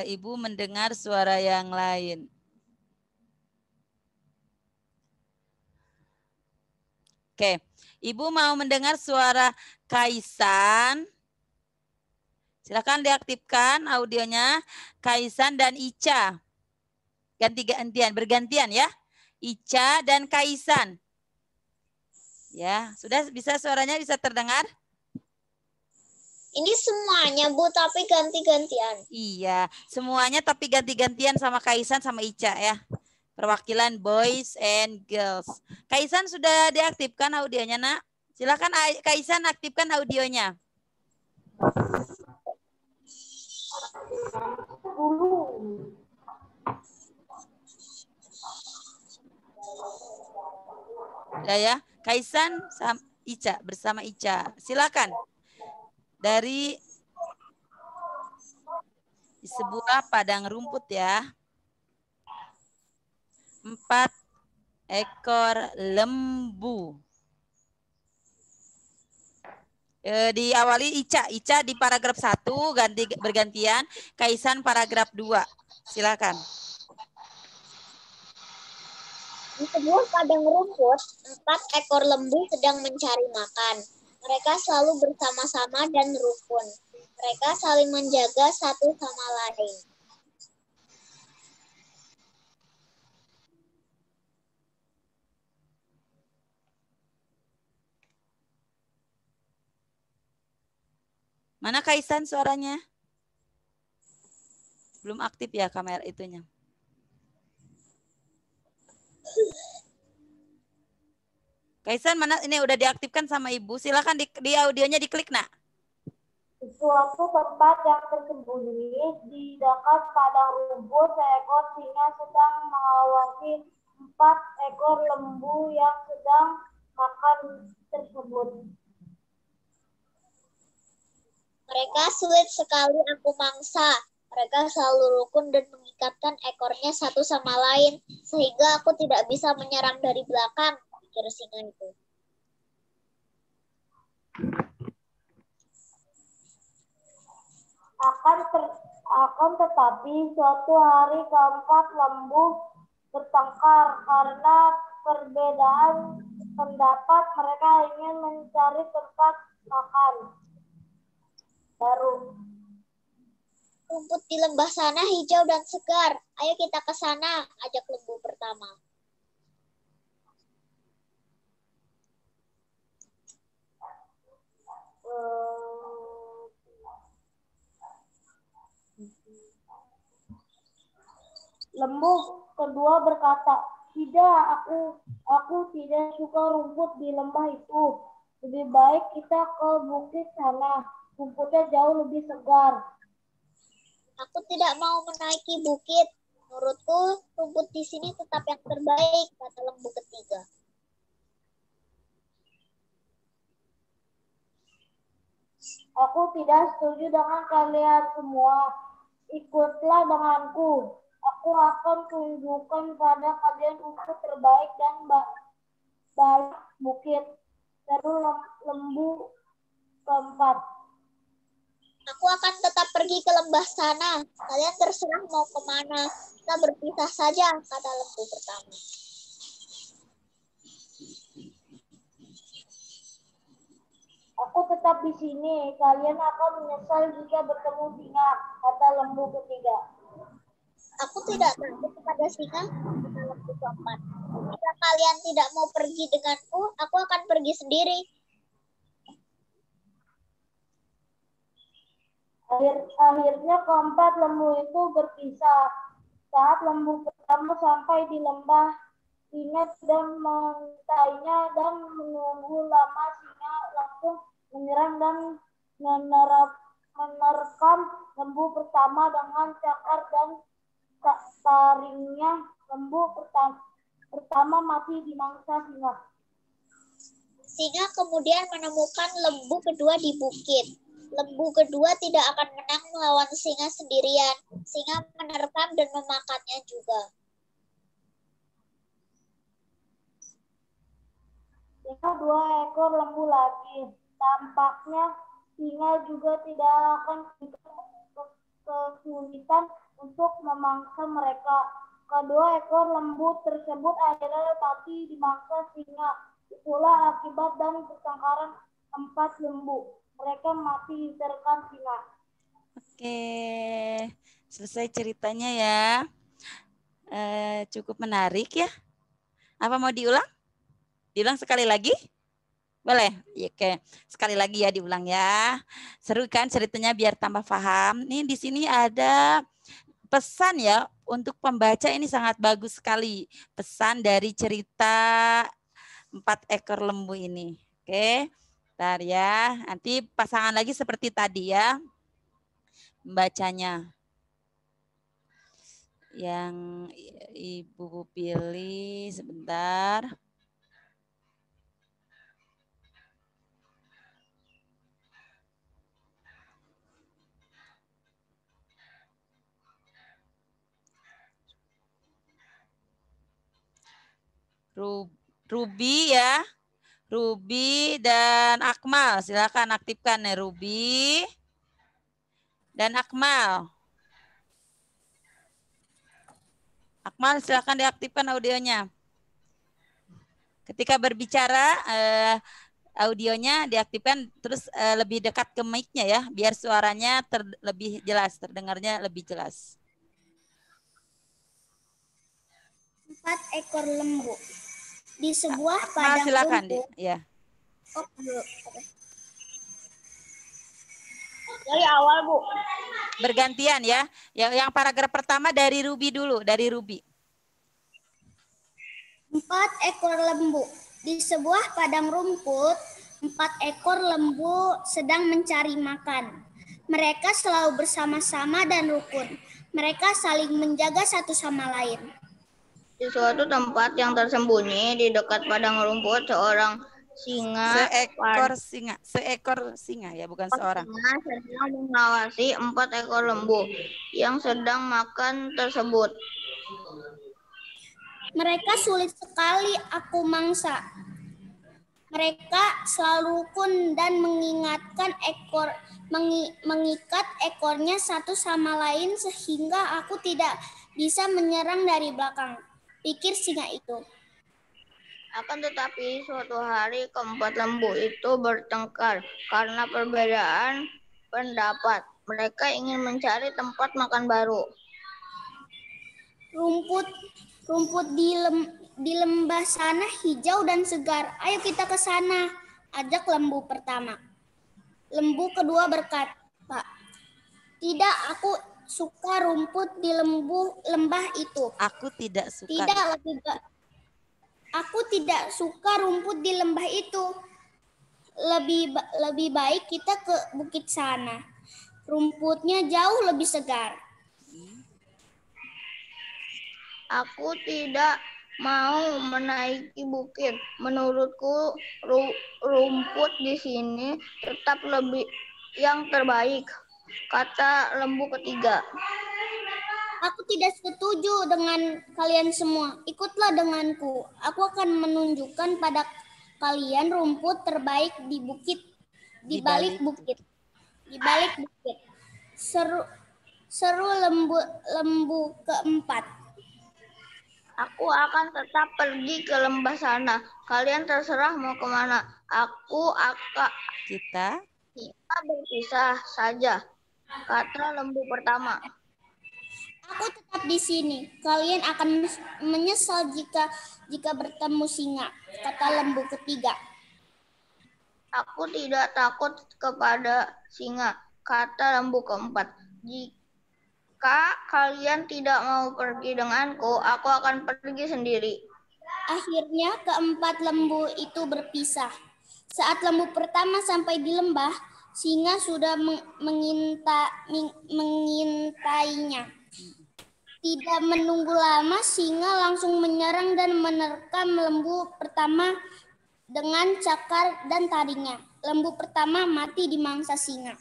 Ibu mendengar suara yang lain. Oke, Ibu mau mendengar suara Kaisan. Silakan diaktifkan audionya. Kaisan dan Ica. Ganti-gantian, bergantian ya. Ica dan Kaisan. Ya, sudah bisa suaranya bisa terdengar? Ini semuanya Bu, tapi ganti-gantian. Iya, semuanya tapi ganti-gantian sama Kaisan sama Ica ya. Perwakilan boys and girls. Kaisan sudah diaktifkan audionya, Nak? Silakan Kaisan aktifkan audionya. Ya, Kaisan sama Ica bersama Ica. Silakan. Dari sebuah padang rumput ya. 4 ekor lembu. Diawali Ica. Ica di paragraf 1 bergantian. Kaisan paragraf 2. Silakan. Di sebuah padang rumput, 4 ekor lembu sedang mencari makan. Mereka selalu bersama-sama dan rukun. Mereka saling menjaga satu sama lain. Mana Kaisan suaranya? Belum aktif ya kamera itunya. Kaisan mana ini udah diaktifkan sama Ibu. Silakan di audionya diklik, Nak. Suatu tempat yang tersembunyi di dekat padang rumput, seekor singa sedang mengawasi 4 ekor lembu yang sedang makan tersebut. Mereka sulit sekali aku mangsa. Mereka selalu rukun dan mengikatkan ekornya satu sama lain, sehingga aku tidak bisa menyerang dari belakang, pikir singa itu. Akan tetapi suatu hari keempat lembu bertengkar karena perbedaan pendapat. Mereka ingin mencari tempat makan baru. Rumput di lembah sana hijau dan segar. Ayo kita ke sana, ajak lembu pertama. Lembu kedua berkata, "Tidak, aku tidak suka rumput di lembah itu. Lebih baik kita ke bukit sana. Rumputnya jauh lebih segar." Aku tidak mau menaiki bukit. Menurutku, rumput di sini tetap yang terbaik, kata lembu ketiga. Aku tidak setuju dengan kalian semua. Ikutlah denganku. Aku akan tunjukkan pada kalian rumput terbaik dan baik bukit. Seru lembu keempat. Aku akan tetap pergi ke lembah sana. Kalian terserah mau kemana. Kita berpisah saja, kata lembu pertama. Aku tetap di sini. Kalian akan menyesal jika bertemu singa, kata lembu ketiga. Aku tidak takut kepada singa, kata lembu keempat. Jika kalian tidak mau pergi denganku, aku akan pergi sendiri. Akhirnya keempat lembu itu berpisah. Saat lembu pertama sampai di lembah, singa sudah mengintainya dan menunggu lama. Singa langsung menyerang dan menerkam lembu pertama dengan cakar dan taringnya. Lembu pertama mati dimangsa singa. Singa kemudian menemukan lembu kedua di bukit. Lembu kedua tidak akan menang melawan singa sendirian. Singa menerkam dan memakannya juga. Singa 2 ekor lembu lagi. Tampaknya singa juga tidak akan kesulitan untuk memangsa mereka. Kedua ekor lembu tersebut akhirnya mati dimangsa singa. Itulah akibat dan pertengkaran 4 lembu. Mereka mati diterkam singa. Oke, selesai ceritanya ya. Cukup menarik ya. Apa mau diulang? Diulang sekali lagi? Boleh? Oke, sekali lagi ya diulang ya. Seru kan ceritanya biar tambah paham. Nih di sini ada pesan ya untuk pembaca, ini sangat bagus sekali. Pesan dari cerita 4 ekor lembu ini. Oke. Bentar ya, nanti pasangan lagi seperti tadi ya membacanya. Yang Ibu pilih sebentar. Ruby ya. Ruby dan Akmal, silakan aktifkan ya Ruby dan Akmal. Akmal silakan diaktifkan audionya. Ketika berbicara audionya diaktifkan, terus lebih dekat ke mic-nya ya, biar suaranya lebih jelas, terdengarnya lebih jelas. 4 ekor lembu di sebuah Akmal, padang silakan, rumput. ya. Oh, belum. Dari awal, Bu. Bergantian ya. Yang paragraf pertama dari Ruby dulu, dari Ruby. 4 ekor lembu di sebuah padang rumput. 4 ekor lembu sedang mencari makan. Mereka selalu bersama-sama dan rukun. Mereka saling menjaga satu sama lain. Di suatu tempat yang tersembunyi di dekat padang rumput, seorang singa Seekor singa ya, bukan seorang. singa sedang mengawasi 4 ekor lembu yang sedang makan tersebut. Mereka sulit sekali aku mangsa. Mereka selalu rukun dan mengikat ekornya satu sama lain sehingga aku tidak bisa menyerang dari belakang, pikir singa itu. Akan tetapi suatu hari keempat lembu itu bertengkar karena perbedaan pendapat. Mereka ingin mencari tempat makan baru. Rumput di lembah sana hijau dan segar. Ayo kita ke sana, ajak lembu pertama. Lembu kedua berkata, tidak, aku suka rumput di lembah itu. Aku tidak suka. Aku tidak suka rumput di lembah itu. Lebih baik kita ke bukit sana. Rumputnya jauh lebih segar. Aku tidak mau menaiki bukit. Menurutku rumput di sini tetap lebih yang terbaik, kata lembu ketiga. Aku tidak setuju dengan kalian semua. Ikutlah denganku. Aku akan menunjukkan pada kalian rumput terbaik di balik bukit. Seru lembu keempat. Aku akan tetap pergi ke lembah sana. Kalian terserah mau kemana. Kita berpisah saja, kata lembu pertama. Aku tetap di sini. Kalian akan menyesal jika bertemu singa, kata lembu ketiga. Aku tidak takut kepada singa, kata lembu keempat. Jika kalian tidak mau pergi denganku, aku akan pergi sendiri. Akhirnya keempat lembu itu berpisah. Saat lembu pertama sampai di lembah, singa sudah mengintainya. Tidak menunggu lama, singa langsung menyerang dan menerkam lembu pertama dengan cakar dan taringnya. Lembu pertama mati dimangsa singa.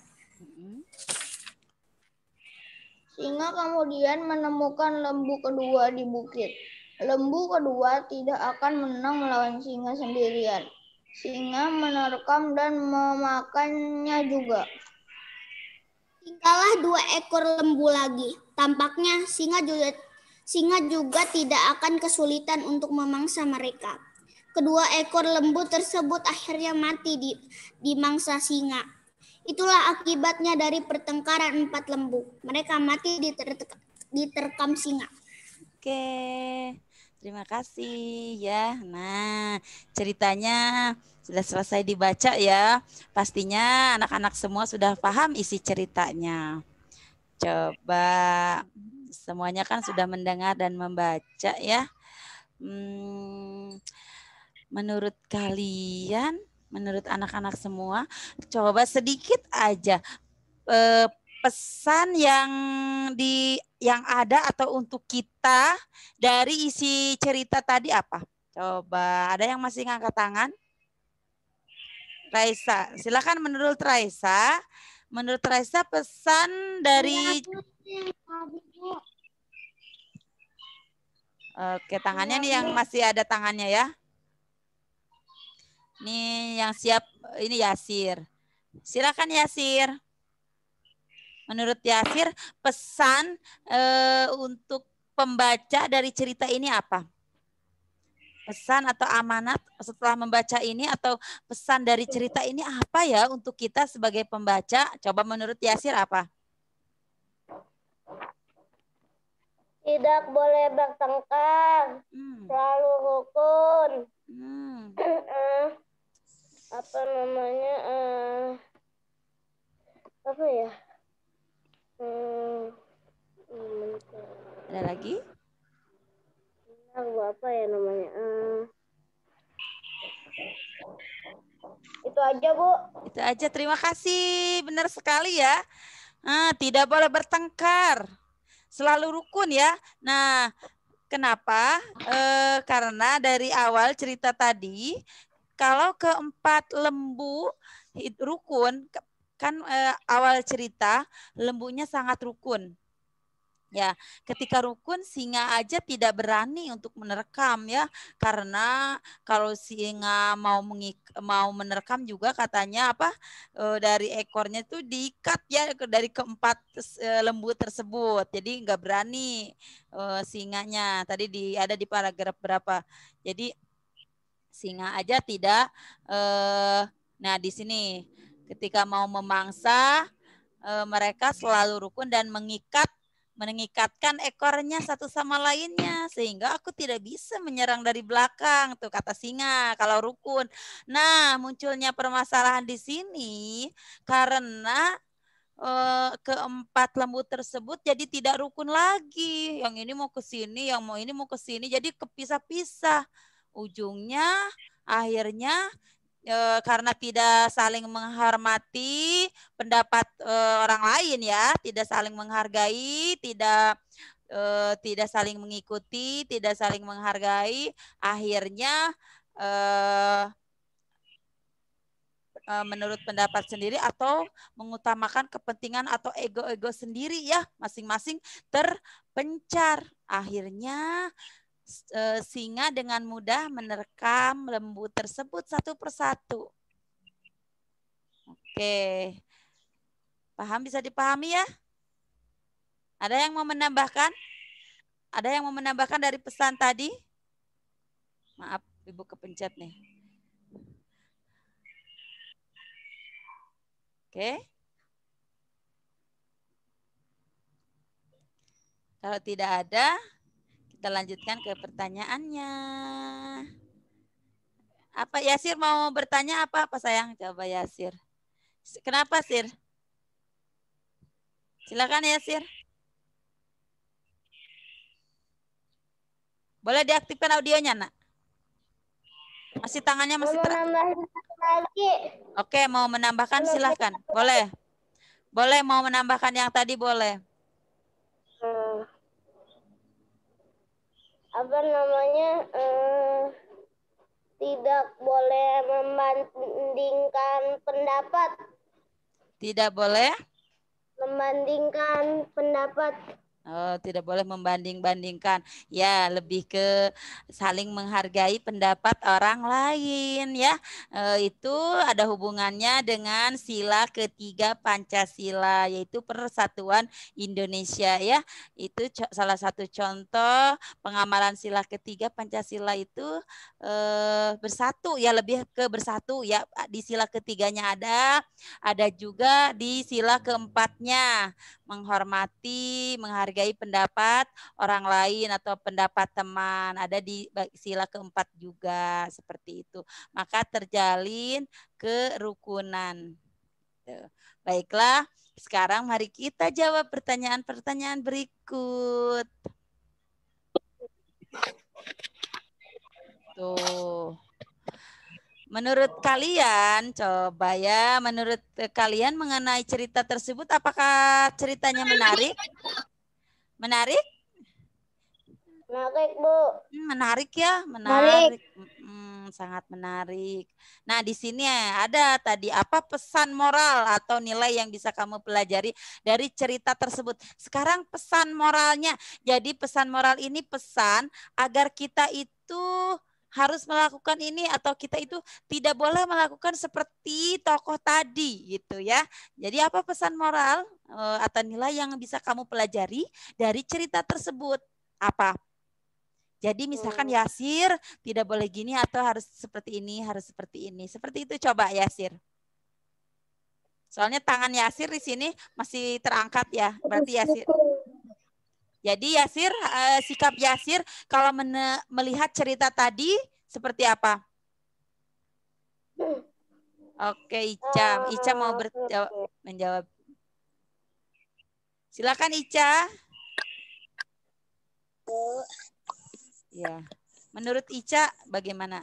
Singa kemudian menemukan lembu kedua di bukit. Lembu kedua tidak akan menang melawan singa sendirian. Singa menerkam dan memakannya juga. Tinggallah 2 ekor lembu lagi. Tampaknya singa juga tidak akan kesulitan untuk memangsa mereka. Kedua ekor lembu tersebut akhirnya mati di mangsa singa. Itulah akibatnya dari pertengkaran 4 lembu. Mereka mati diterkam singa. Oke, terima kasih ya. Nah, ceritanya sudah selesai dibaca ya. Pastinya anak-anak semua sudah paham isi ceritanya. Coba semuanya kan sudah mendengar dan membaca ya. Menurut kalian, menurut anak-anak semua, coba sedikit aja pesan yang ada atau untuk kita dari isi cerita tadi apa? Coba, ada yang masih ngangkat tangan? Raisa, silakan menurut Raisa. Menurut Raisa pesan dari... Oke, tangannya nih yang masih ada tangannya ya. Nih yang siap, ini Yasir. Silakan Yasir. Menurut Yasir, pesan untuk pembaca dari cerita ini apa? pesan atau amanat setelah membaca ini atau pesan dari cerita ini apa ya untuk kita sebagai pembaca? Coba menurut Yasir apa? Tidak boleh bertengkar, selalu rukun. Apa namanya? Apa ya? Ada lagi? Apa ya namanya? Itu aja, Bu. Itu aja, terima kasih. Benar sekali ya. Tidak boleh bertengkar. Selalu rukun ya. Nah, kenapa? Karena dari awal cerita tadi, kalau keempat lembu rukun, kan awal cerita lembunya sangat rukun. Ya, ketika rukun singa aja tidak berani untuk menerkam ya, karena kalau singa mau menerkam juga katanya apa dari ekornya itu diikat ya dari keempat lembu tersebut, jadi nggak berani singanya. Tadi ada di paragraf berapa? Jadi singa aja tidak. Nah di sini ketika mau memangsa mereka selalu rukun dan mengikatkan ekornya satu sama lainnya sehingga aku tidak bisa menyerang dari belakang, tuh kata singa kalau rukun. Nah, munculnya permasalahan di sini karena keempat lembu tersebut jadi tidak rukun lagi. Yang ini mau ke sini, yang mau ini mau ke sini, jadi kepisah-pisah. Ujungnya akhirnya karena tidak saling menghormati pendapat orang lain ya, tidak saling menghargai, tidak saling mengikuti, tidak saling menghargai, akhirnya menurut pendapat sendiri atau mengutamakan kepentingan atau ego-ego sendiri ya, masing-masing terpencar. Akhirnya singa dengan mudah menerkam lembu tersebut satu persatu. Oke. Paham, bisa dipahami ya? Ada yang mau menambahkan? Ada yang mau menambahkan dari pesan tadi? Maaf, Ibu kepencet nih. Oke. Kalau tidak ada, kita lanjutkan ke pertanyaannya. Apa Yasir mau bertanya apa sayang? Coba Yasir. Kenapa Sir? Silakan Yasir. Boleh diaktifkan audionya, Nak? Masih tangannya masih Mau nambahin lagi. Oke, mau menambahkan silahkan. Boleh. Boleh mau menambahkan yang tadi boleh. Apa namanya? Tidak boleh membandingkan pendapat. Tidak boleh membandingkan pendapat. Oh, tidak boleh membanding-bandingkan. Ya, lebih ke saling menghargai pendapat orang lain ya. Itu ada hubungannya dengan sila ketiga Pancasila, yaitu Persatuan Indonesia ya. Itu salah satu contoh pengamalan sila ketiga Pancasila itu bersatu ya, lebih ke bersatu ya. Di sila ketiganya ada juga di sila keempatnya, menghormati, menghargai pendapat orang lain atau pendapat teman. Ada di sila keempat juga seperti itu. Maka terjalin kerukunan. Baiklah, sekarang mari kita jawab pertanyaan-pertanyaan berikut. Tuh. Menurut kalian, coba ya, menurut kalian mengenai cerita tersebut, apakah ceritanya menarik? Menarik? Menarik, Bu. Menarik ya, menarik. Sangat menarik. Nah, di sini ada tadi apa pesan moral atau nilai yang bisa kamu pelajari dari cerita tersebut. Sekarang pesan moralnya. Jadi pesan moral ini pesan agar kita itu harus melakukan ini atau kita itu tidak boleh melakukan seperti tokoh tadi gitu ya. Jadi apa pesan moral atau nilai yang bisa kamu pelajari dari cerita tersebut? Apa? Jadi misalkan Yasir tidak boleh gini atau harus seperti ini, harus seperti ini. Seperti itu coba Yasir. Soalnya tangan Yasir di sini masih terangkat ya. Berarti Yasir. Jadi Yasir, sikap Yasir kalau melihat cerita tadi seperti apa? Oke, Ica. Ica mau menjawab. Silakan Ica. Ya. Menurut Ica bagaimana?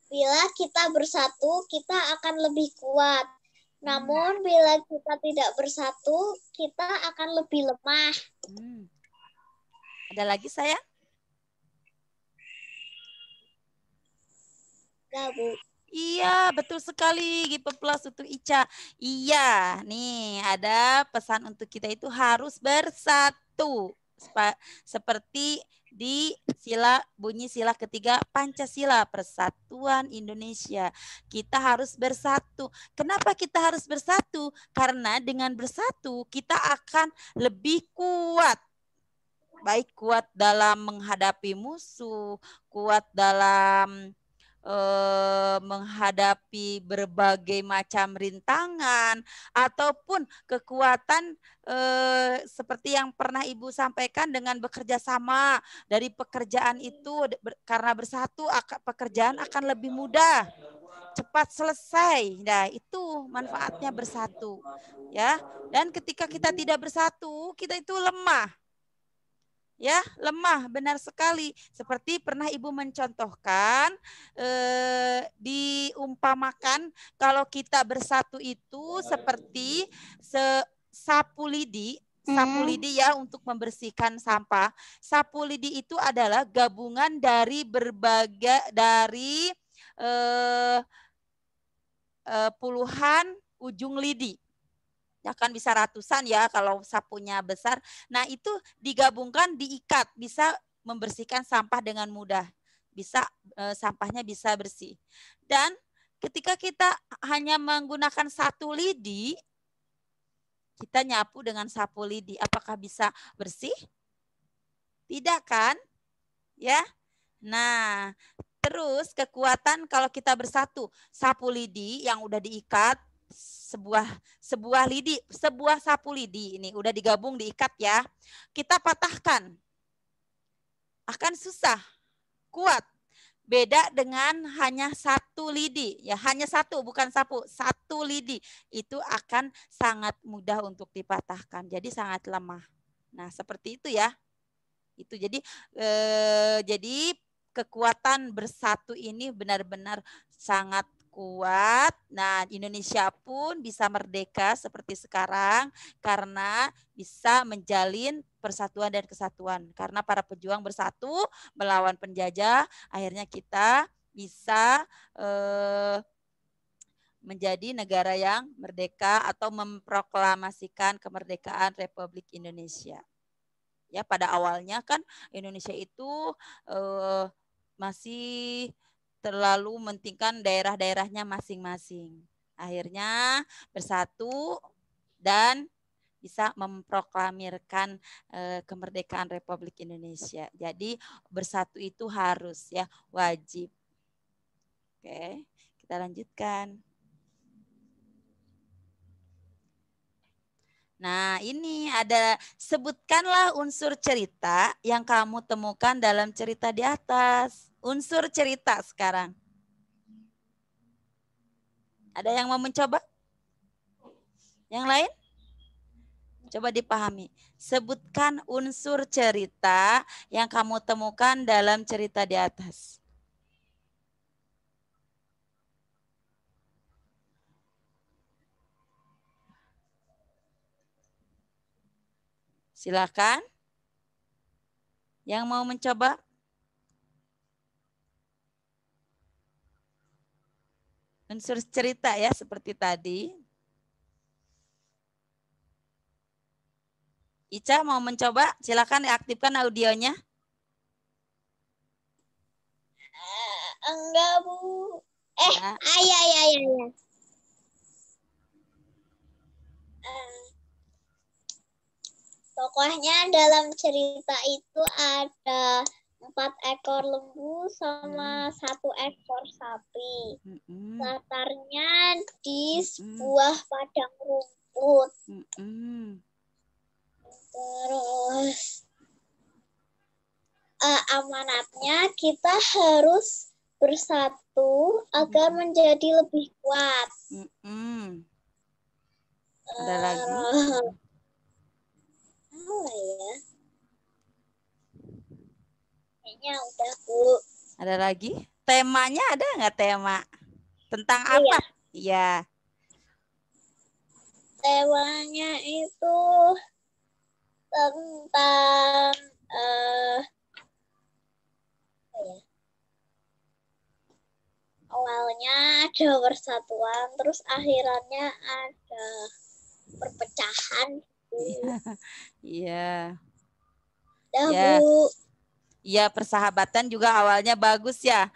Bila kita bersatu, kita akan lebih kuat. Namun bila kita tidak bersatu, kita akan lebih lemah. Ada lagi sayang? Enggak, Bu. Iya, betul sekali. Gipe plus untuk Ica. Iya, nih ada pesan untuk kita itu harus bersatu. Seperti di bunyi sila ketiga Pancasila, Persatuan Indonesia. Kita harus bersatu. Kenapa kita harus bersatu? Karena dengan bersatu kita akan lebih kuat. Baik kuat dalam menghadapi musuh, kuat dalam menghadapi berbagai macam rintangan ataupun kekuatan seperti yang pernah Ibu sampaikan dengan bekerja sama dari pekerjaan itu karena bersatu pekerjaan akan lebih mudah, cepat selesai. Nah, itu manfaatnya bersatu ya. Dan ketika kita tidak bersatu, kita itu lemah. Ya, lemah, benar sekali. Seperti pernah Ibu mencontohkan, diumpamakan kalau kita bersatu itu seperti sapu lidi ya untuk membersihkan sampah. Sapu lidi itu adalah gabungan dari puluhan ujung lidi. Akan bisa ratusan ya kalau sapunya besar. Nah itu digabungkan, diikat, bisa membersihkan sampah dengan mudah. Bisa sampahnya bisa bersih. Dan ketika kita hanya menggunakan satu lidi, kita nyapu dengan sapu lidi, apakah bisa bersih? Tidak kan? Ya. Nah, terus kekuatan kalau kita bersatu, sapu lidi yang udah diikat, sebuah lidi, sebuah sapu lidi ini udah digabung diikat ya. Kita patahkan. Akan susah, kuat. Beda dengan hanya satu lidi, ya hanya satu bukan sapu, satu lidi itu akan sangat mudah untuk dipatahkan. Jadi sangat lemah. Nah, seperti itu ya. Itu jadi kekuatan bersatu ini benar-benar sangat kuat. Nah, Indonesia pun bisa merdeka seperti sekarang karena bisa menjalin persatuan dan kesatuan. Karena para pejuang bersatu melawan penjajah, akhirnya kita bisa menjadi negara yang merdeka atau memproklamasikan kemerdekaan Republik Indonesia. Ya, pada awalnya kan Indonesia itu masih terlalu mementingkan daerah-daerahnya masing-masing. Akhirnya bersatu dan bisa memproklamirkan kemerdekaan Republik Indonesia. Jadi bersatu itu harus ya, wajib. Oke, kita lanjutkan. Nah, ini ada sebutkanlah unsur cerita yang kamu temukan dalam cerita di atas. Unsur cerita sekarang. Ada yang mau mencoba? Yang lain? Coba dipahami. Sebutkan unsur cerita yang kamu temukan dalam cerita di atas. Silakan. Yang mau mencoba? Unsur cerita ya seperti tadi. Ica mau mencoba? Silakan aktifkan audionya. Enggak, Bu. Ya. Ya. Pokoknya dalam cerita itu ada 4 ekor lembu sama 1 ekor sapi. Latarnya di sebuah padang rumput. Terus amanatnya kita harus bersatu agar menjadi lebih kuat. Ada lagi? Apa ya? Kayaknya udah, Bu. Ada lagi? Temanya ada nggak tema? Tentang apa? Iya. Temanya itu tentang awalnya ada persatuan, terus akhirannya ada perpecahan. Iya. Ya, Bu. Iya, persahabatan juga awalnya bagus ya.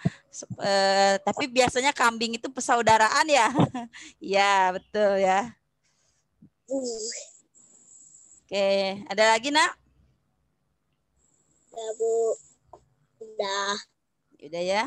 Tapi biasanya kambing itu persaudaraan ya. Iya, betul ya. Oke, ada lagi, Nak? Ya, Bu. Udah. Udah ya.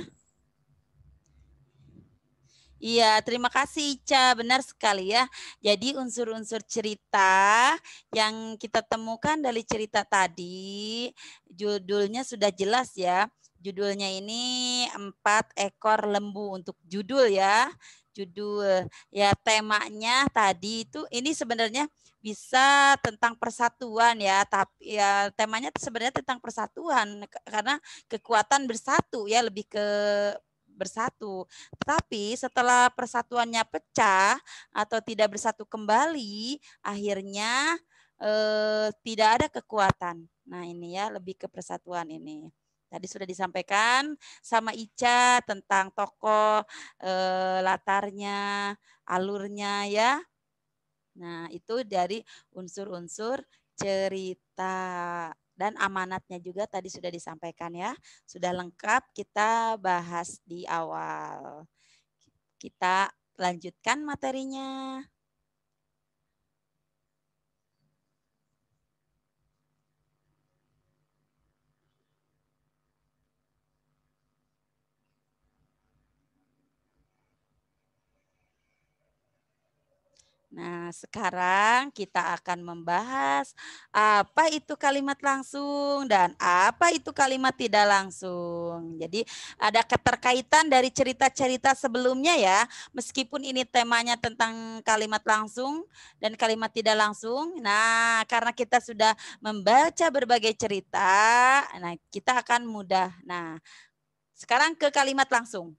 Iya, terima kasih Ica, benar sekali ya. Jadi unsur-unsur cerita yang kita temukan dari cerita tadi, judulnya sudah jelas ya. Judulnya ini 4 ekor lembu untuk judul ya. Judul ya, temanya tadi itu ini sebenarnya bisa tentang persatuan ya, tapi ya temanya sebenarnya tentang persatuan karena kekuatan bersatu ya, lebih ke bersatu. Tapi setelah persatuannya pecah atau tidak bersatu kembali, akhirnya tidak ada kekuatan. Nah ini ya, lebih ke persatuan ini. Tadi sudah disampaikan sama Ica tentang tokoh, latarnya, alurnya ya. Nah itu dari unsur-unsur cerita. Dan amanatnya juga tadi sudah disampaikan ya. Sudah lengkap kita bahas di awal. Kita lanjutkan materinya. Nah, sekarang kita akan membahas apa itu kalimat langsung dan apa itu kalimat tidak langsung. Jadi ada keterkaitan dari cerita-cerita sebelumnya ya. Meskipun ini temanya tentang kalimat langsung dan kalimat tidak langsung. Nah, karena kita sudah membaca berbagai cerita, nah kita akan mudah. Nah, sekarang ke kalimat langsung.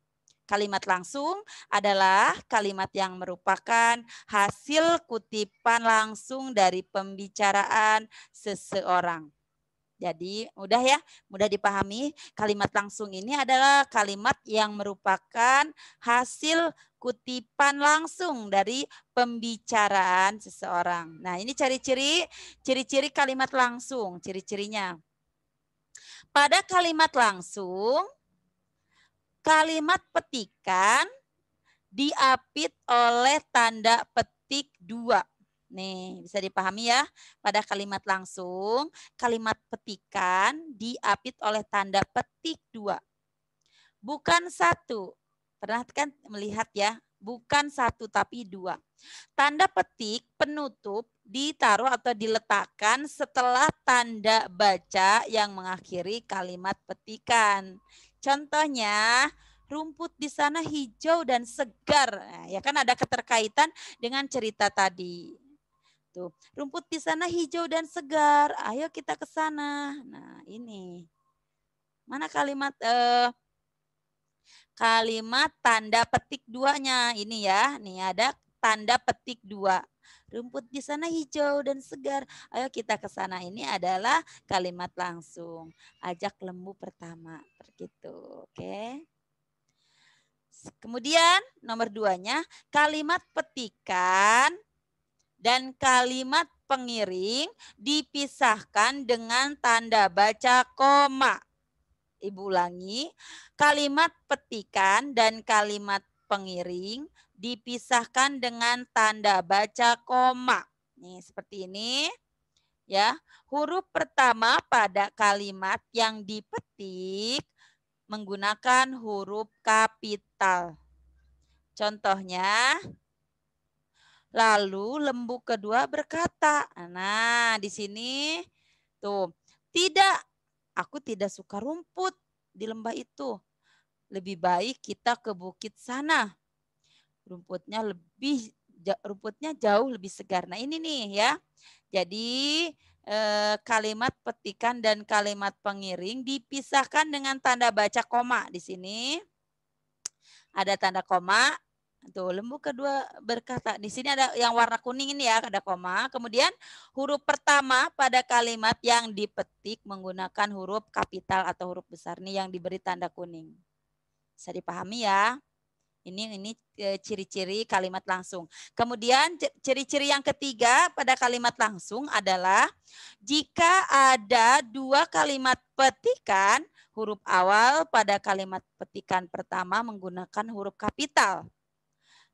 Kalimat langsung adalah kalimat yang merupakan hasil kutipan langsung dari pembicaraan seseorang. Jadi mudah ya, mudah dipahami. Kalimat langsung ini adalah kalimat yang merupakan hasil kutipan langsung dari pembicaraan seseorang. Nah ini ciri-ciri kalimat langsung, ciri-cirinya. Pada kalimat langsung, kalimat petikan diapit oleh tanda petik 2. Nih, bisa dipahami ya. Pada kalimat langsung, kalimat petikan diapit oleh tanda petik 2. Bukan 1. Pernah kan melihat ya, bukan 1 tapi 2. Tanda petik penutup ditaruh atau diletakkan setelah tanda baca yang mengakhiri kalimat petikan. Contohnya, rumput di sana hijau dan segar. Nah, ya kan ada keterkaitan dengan cerita tadi. Tuh, rumput di sana hijau dan segar. Ayo kita ke sana. Nah, ini. Mana kalimat kalimat tanda petik 2-nya? Ini ya. Nih ada tanda petik 2. Rumput di sana hijau dan segar. Ayo kita ke sana. Ini adalah kalimat langsung. Ajak lembu pertama. Begitu. Oke. Kemudian nomor 2-nya kalimat petikan dan kalimat pengiring dipisahkan dengan tanda baca koma. Ibu ulangi. Kalimat petikan dan kalimat pengiring dipisahkan dengan tanda baca koma. Nih seperti ini. Ya, huruf pertama pada kalimat yang dipetik menggunakan huruf kapital. Contohnya, lalu lembu kedua berkata, nah di sini tuh, tidak, aku tidak suka rumput di lembah itu. Lebih baik kita ke bukit sana. Rumputnya jauh lebih segar. Nah ini nih ya. Jadi kalimat petikan dan kalimat pengiring dipisahkan dengan tanda baca koma. Di sini ada tanda koma. Tuh, lembu kedua berkata. Di sini ada yang warna kuning ini ya, ada koma. Kemudian huruf pertama pada kalimat yang dipetik menggunakan huruf kapital atau huruf besar nih yang diberi tanda kuning. Bisa dipahami ya? Ini ciri-ciri kalimat langsung. Kemudian ciri-ciri yang ketiga pada kalimat langsung adalah jika ada dua kalimat petikan, huruf awal pada kalimat petikan pertama menggunakan huruf kapital.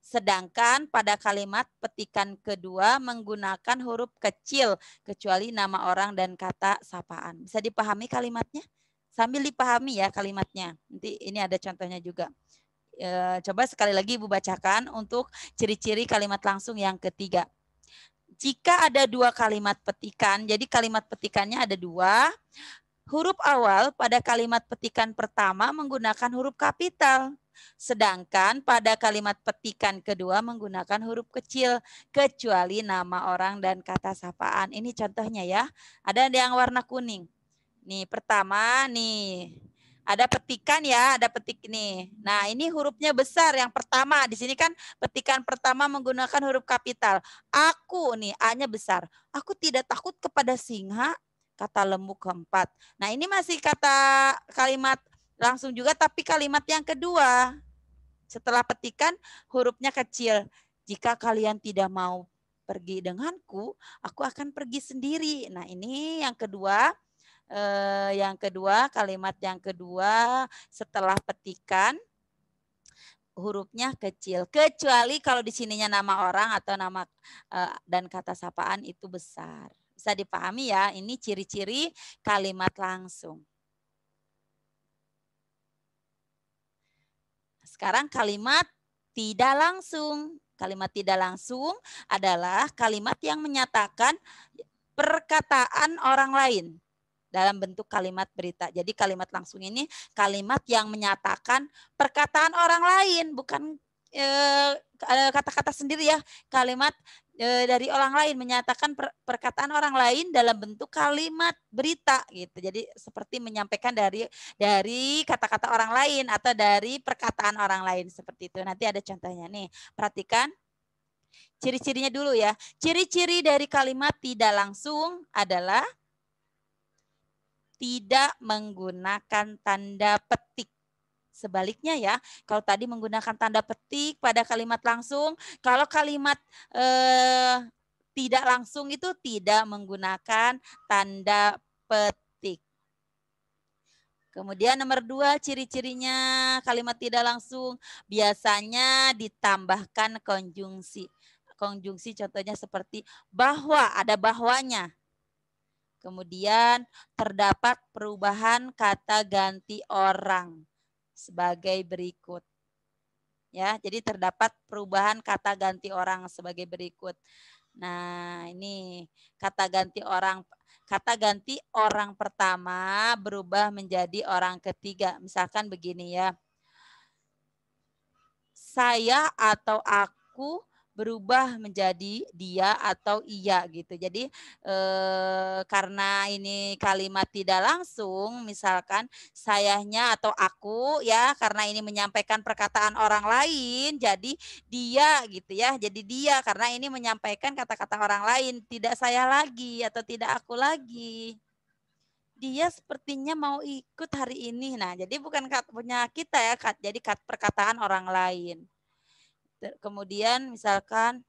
Sedangkan pada kalimat petikan kedua menggunakan huruf kecil, kecuali nama orang dan kata sapaan. Bisa dipahami kalimatnya? Sambil dipahami ya kalimatnya. Nanti ini ada contohnya juga. Coba sekali lagi Ibu bacakan untuk ciri-ciri kalimat langsung yang ketiga. Jika ada dua kalimat petikan, jadi kalimat petikannya ada dua. Huruf awal pada kalimat petikan pertama menggunakan huruf kapital. Sedangkan pada kalimat petikan kedua menggunakan huruf kecil, kecuali nama orang dan kata sapaan. Ini contohnya ya. Ada yang warna kuning. Nih pertama nih. Ada petikan ya, ada petik nih. Nah, ini hurufnya besar yang pertama. Di sini kan petikan pertama menggunakan huruf kapital. Aku nih, A-nya besar. Aku tidak takut kepada singa, kata lembu keempat. Nah, ini masih kata kalimat langsung juga, tapi kalimat yang kedua. Setelah petikan, hurufnya kecil. Jika kalian tidak mau pergi denganku, aku akan pergi sendiri. Nah, ini yang kedua. Kalimat yang kedua setelah petikan hurufnya kecil, kecuali kalau di sininya nama orang atau nama dan kata sapaan itu besar. Bisa dipahami ya, ini ciri-ciri kalimat langsung. Sekarang kalimat tidak langsung. Kalimat tidak langsung adalah kalimat yang menyatakan perkataan orang lain dalam bentuk kalimat berita. Jadi kalimat langsung ini kalimat yang menyatakan perkataan orang lain, bukan kata-kata sendiri ya. Kalimat dari orang lain menyatakan perkataan orang lain dalam bentuk kalimat berita gitu. Jadi seperti menyampaikan dari kata-kata orang lain atau dari perkataan orang lain seperti itu. Nanti ada contohnya nih. Perhatikan ciri-cirinya dulu ya. Ciri-ciri dari kalimat tidak langsung adalah tidak menggunakan tanda petik. Sebaliknya ya, kalau tadi menggunakan tanda petik pada kalimat langsung, kalau kalimat tidak langsung itu tidak menggunakan tanda petik. Kemudian nomor 2, ciri-cirinya kalimat tidak langsung biasanya ditambahkan konjungsi. Konjungsi contohnya seperti bahwa, ada bahwanya. Kemudian terdapat perubahan kata ganti orang sebagai berikut. Ya, jadi terdapat perubahan kata ganti orang sebagai berikut. Nah, ini kata ganti orang pertama berubah menjadi orang ketiga. Misalkan begini ya. Saya atau aku berubah menjadi dia atau iya gitu. Jadi karena ini kalimat tidak langsung, misalkan sayanya atau aku ya, karena ini menyampaikan perkataan orang lain, jadi dia gitu ya. Jadi dia karena ini menyampaikan kata-kata orang lain, tidak saya lagi atau tidak aku lagi. Dia sepertinya mau ikut hari ini. Nah, jadi bukan punya kita ya, jadi perkataan orang lain. Kemudian misalkan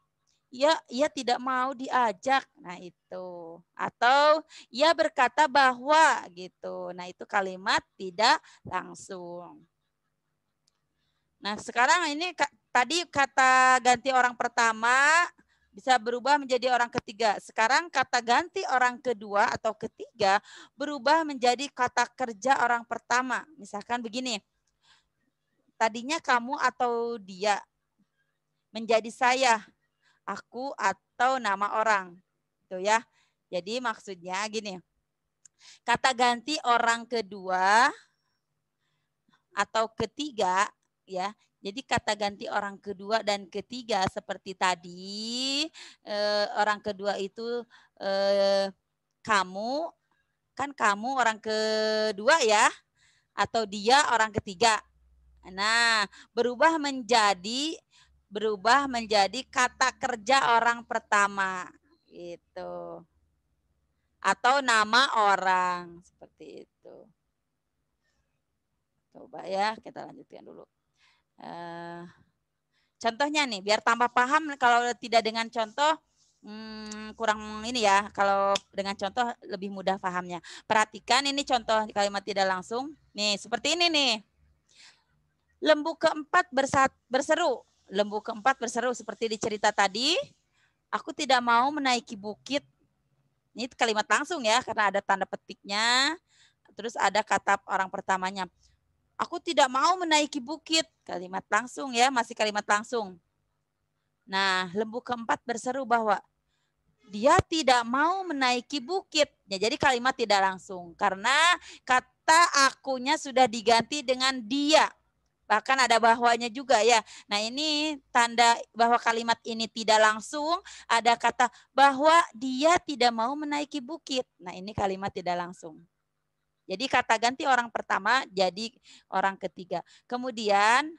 ia tidak mau diajak. Nah, itu. Atau ia berkata bahwa gitu. Nah, itu kalimat tidak langsung. Nah, sekarang ini tadi kata ganti orang pertama bisa berubah menjadi orang ketiga. Sekarang kata ganti orang kedua atau ketiga berubah menjadi kata kerja orang pertama. Misalkan begini, tadinya kamu atau dia menjadi saya, aku atau nama orang. Itu ya. Jadi maksudnya gini, kata ganti orang kedua atau ketiga ya. Jadi kata ganti orang kedua dan ketiga seperti tadi, orang kedua itu kamu, kan kamu orang kedua ya, atau dia orang ketiga. Nah, berubah menjadi kata kerja orang pertama gitu. Atau nama orang seperti itu. Coba ya, kita lanjutkan dulu. Contohnya nih, biar tambah paham. Kalau tidak dengan contoh kurang ini ya. Kalau dengan contoh lebih mudah pahamnya. Perhatikan ini contoh kalimat tidak langsung. Nih, seperti ini nih. Lembu keempat berseru. Lembu keempat berseru seperti di cerita tadi. Aku tidak mau menaiki bukit. Ini kalimat langsung ya, karena ada tanda petiknya. Terus ada kata orang pertamanya. Aku tidak mau menaiki bukit. Kalimat langsung ya, masih kalimat langsung. Nah, lembu keempat berseru bahwa dia tidak mau menaiki bukit. Ya, jadi kalimat tidak langsung. Karena kata akunya sudah diganti dengan dia. Bahkan ada bahwanya juga ya. Nah, ini tanda bahwa kalimat ini tidak langsung. Ada kata bahwa dia tidak mau menaiki bukit. Nah, ini kalimat tidak langsung. Jadi kata ganti orang pertama jadi orang ketiga. Kemudian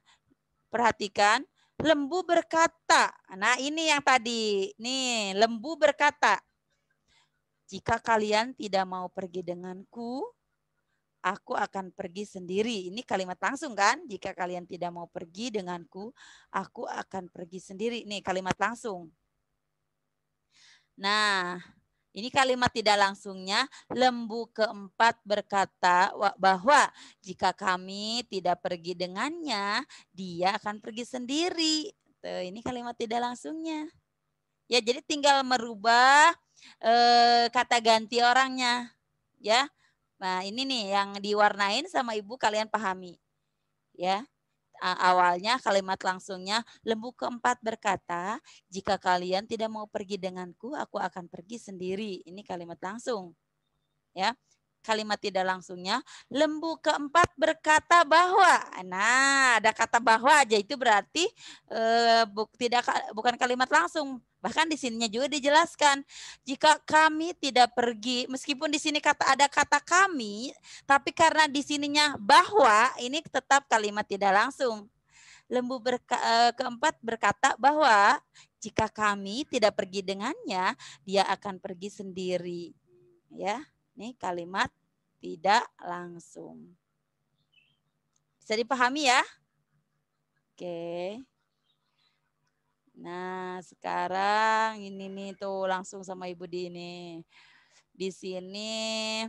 perhatikan lembu berkata. Nah ini yang tadi. Nih lembu berkata. Jika kalian tidak mau pergi denganku, aku akan pergi sendiri. Ini kalimat langsung kan? Jika kalian tidak mau pergi denganku, aku akan pergi sendiri. Nih kalimat langsung. Nah, ini kalimat tidak langsungnya, lembu keempat berkata bahwa jika kami tidak pergi dengannya, dia akan pergi sendiri. Tuh, ini kalimat tidak langsungnya. Ya, jadi tinggal merubah kata ganti orangnya. Ya, nah ini nih yang diwarnain sama ibu kalian pahami. Ya. Awalnya kalimat langsungnya lembu keempat berkata, jika kalian tidak mau pergi denganku, aku akan pergi sendiri. Ini kalimat langsung. Ya. Kalimat tidak langsungnya lembu keempat berkata bahwa. Nah, ada kata bahwa aja itu berarti bukan kalimat langsung. Bahkan di sininya juga dijelaskan, jika kami tidak pergi, meskipun di sini ada kata kami, tapi karena di sininya bahwa, ini tetap kalimat tidak langsung. Lembu keempat berkata bahwa jika kami tidak pergi dengannya, dia akan pergi sendiri. Ya, ini kalimat tidak langsung. Bisa dipahami ya? Oke. Nah, sekarang ini nih tuh langsung sama Ibu Dini. Di sini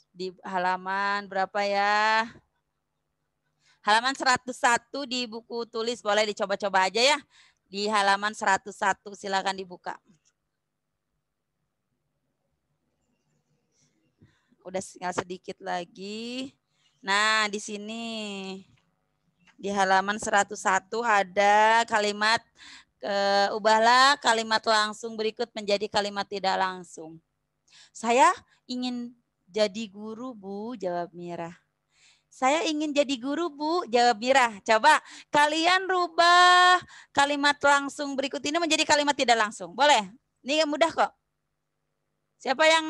di halaman berapa ya? Halaman 101 di buku tulis, boleh dicoba-coba aja ya. Di halaman 101 silakan dibuka. Udah tinggal sedikit lagi. Nah, di sini di halaman 101 ada kalimat ubahlah kalimat langsung berikut menjadi kalimat tidak langsung. Saya ingin jadi guru, Bu, jawab Mira. Saya ingin jadi guru, Bu, jawab Mira. Coba kalian rubah kalimat langsung berikut ini menjadi kalimat tidak langsung. Boleh? Ini mudah kok. Siapa yang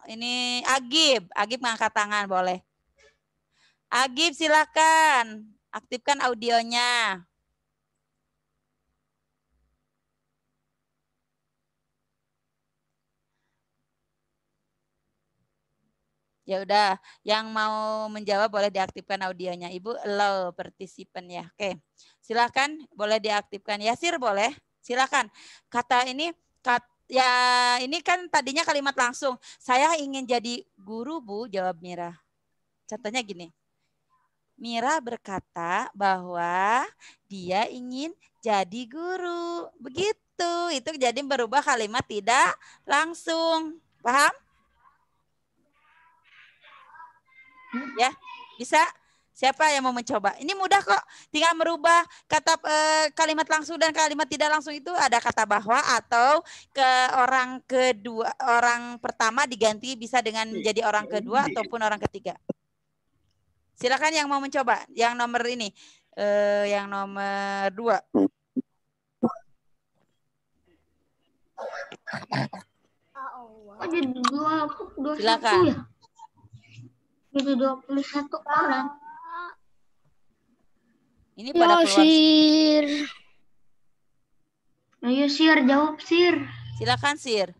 ini? Agib. Agib ngangkat tangan, boleh. Agib silakan. Aktifkan audionya. Ya udah, yang mau menjawab boleh diaktifkan audionya. Ibu allow partisipan ya. Oke. Silakan boleh diaktifkan. Yasir boleh. Silakan. Kata ini ya ini kan tadinya kalimat langsung. Saya ingin jadi guru, Bu, jawab Mira. Contohnya gini. Mira berkata bahwa dia ingin jadi guru. Begitu. itu jadi berubah kalimat tidak langsung. Paham? Ya, bisa? Siapa yang mau mencoba? Ini mudah kok. Tinggal merubah kata kalimat langsung dan kalimat tidak langsung itu ada kata bahwa atau ke orang kedua, orang pertama diganti bisa dengan menjadi orang kedua ataupun orang ketiga. Silakan yang mau mencoba. Yang nomor ini, yang nomor 2. Oh, jadi 21 Silakan. ya? Jadi 21 orang. Ini pada keluar. Sir. Ayo Sir, jawab Sir. Silakan Sir.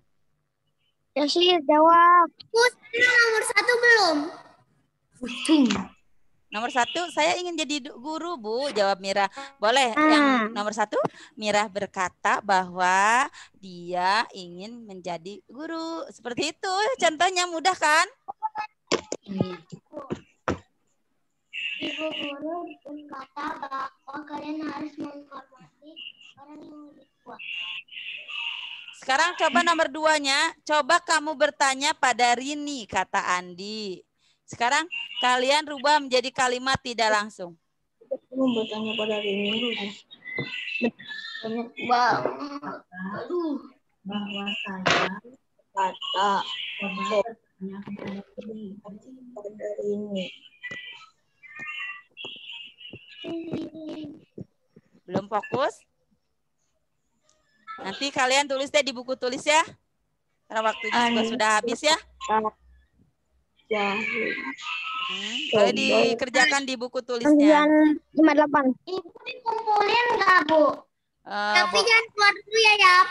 Ya Sir, jawab. Nomor 1 belum? Pusing. Nomor 1, saya ingin jadi guru, Bu. Jawab Mira. Boleh. Yang nomor 1, Mira berkata bahwa dia ingin menjadi guru. Seperti itu. Contohnya mudah kan? Ibu guru berkata bahwa kalian harus menghormati orang yang lebih tua. Sekarang coba nomor 2-nya. Coba kamu bertanya pada Rini, kata Andi. Sekarang kalian rubah menjadi kalimat tidak langsung. Kamu bertanya pada Rini dulu. Banyak banget. Aduh. Bahwa saya kata pada Rini. Belum fokus? Nanti kalian tulis deh di buku tulis ya. Karena waktunya juga sudah habis ya. Boleh dikerjakan di buku tulisnya. 958. Ibu dikumpulin nggak, Bu? Tapi jangan keluar dulu ya, Yap.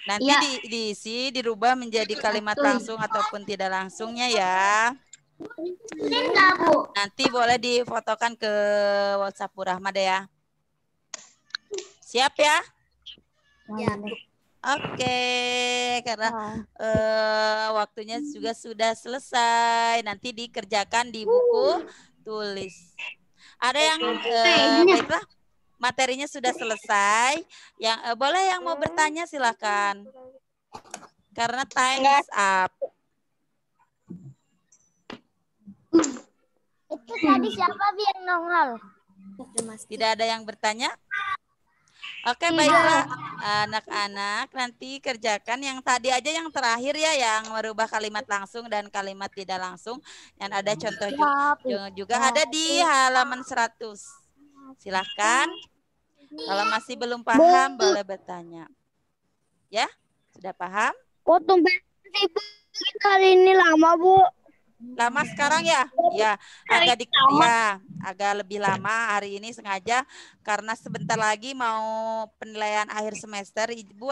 Nanti diisi, dirubah menjadi kalimat langsung ataupun tidak langsungnya ya. Kumpulin nggak, Bu? Nanti boleh difotokan ke WhatsApp Bu Rahma deh ya. Siap ya? Ya. Oke, karena waktunya juga sudah selesai. Nanti dikerjakan di buku tulis. Ada yang baiklah, materinya sudah selesai. Yang boleh yang mau bertanya silakan. Karena time is up. Itu tadi siapa yang nongol? Tidak ada yang bertanya? Oke, baiklah anak-anak, nanti kerjakan yang tadi aja yang terakhir ya, yang merubah kalimat langsung dan kalimat tidak langsung. Yang ada contoh juga ada di halaman 100. Silahkan. Kalau masih belum paham boleh bertanya. Ya, sudah paham? Kok tumben kali ini lama, Bu? Lama sekarang ya? Ya, agak lebih lama hari ini sengaja karena sebentar lagi mau penilaian akhir semester. Ibu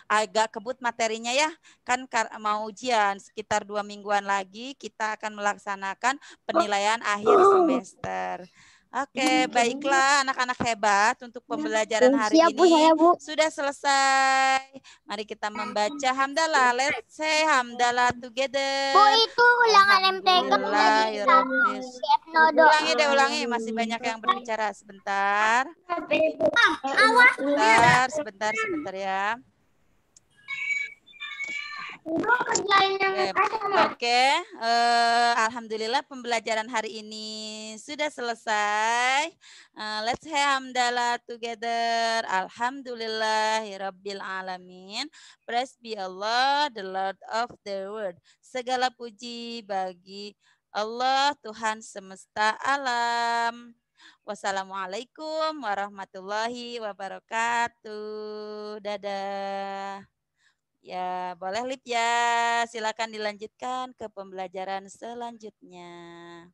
agak kebut materinya ya. Kan mau ujian sekitar 2 mingguan lagi kita akan melaksanakan penilaian akhir semester. Oke, baiklah anak-anak hebat, untuk pembelajaran hari ini sudah selesai. Mari kita membaca hamdalah. Let's say hamdalah together. Bu, itu ulangan MTK Ulangi, masih banyak yang berbicara. Sebentar ya. Oke. Alhamdulillah pembelajaran hari ini sudah selesai. Let's say hamdalah together. Alhamdulillahirabbil alamin. Praise be Allah, the Lord of the world. Segala puji bagi Allah, Tuhan semesta alam. Wassalamualaikum warahmatullahi wabarakatuh. Dadah. Ya, boleh Lip ya. Silakan dilanjutkan ke pembelajaran selanjutnya.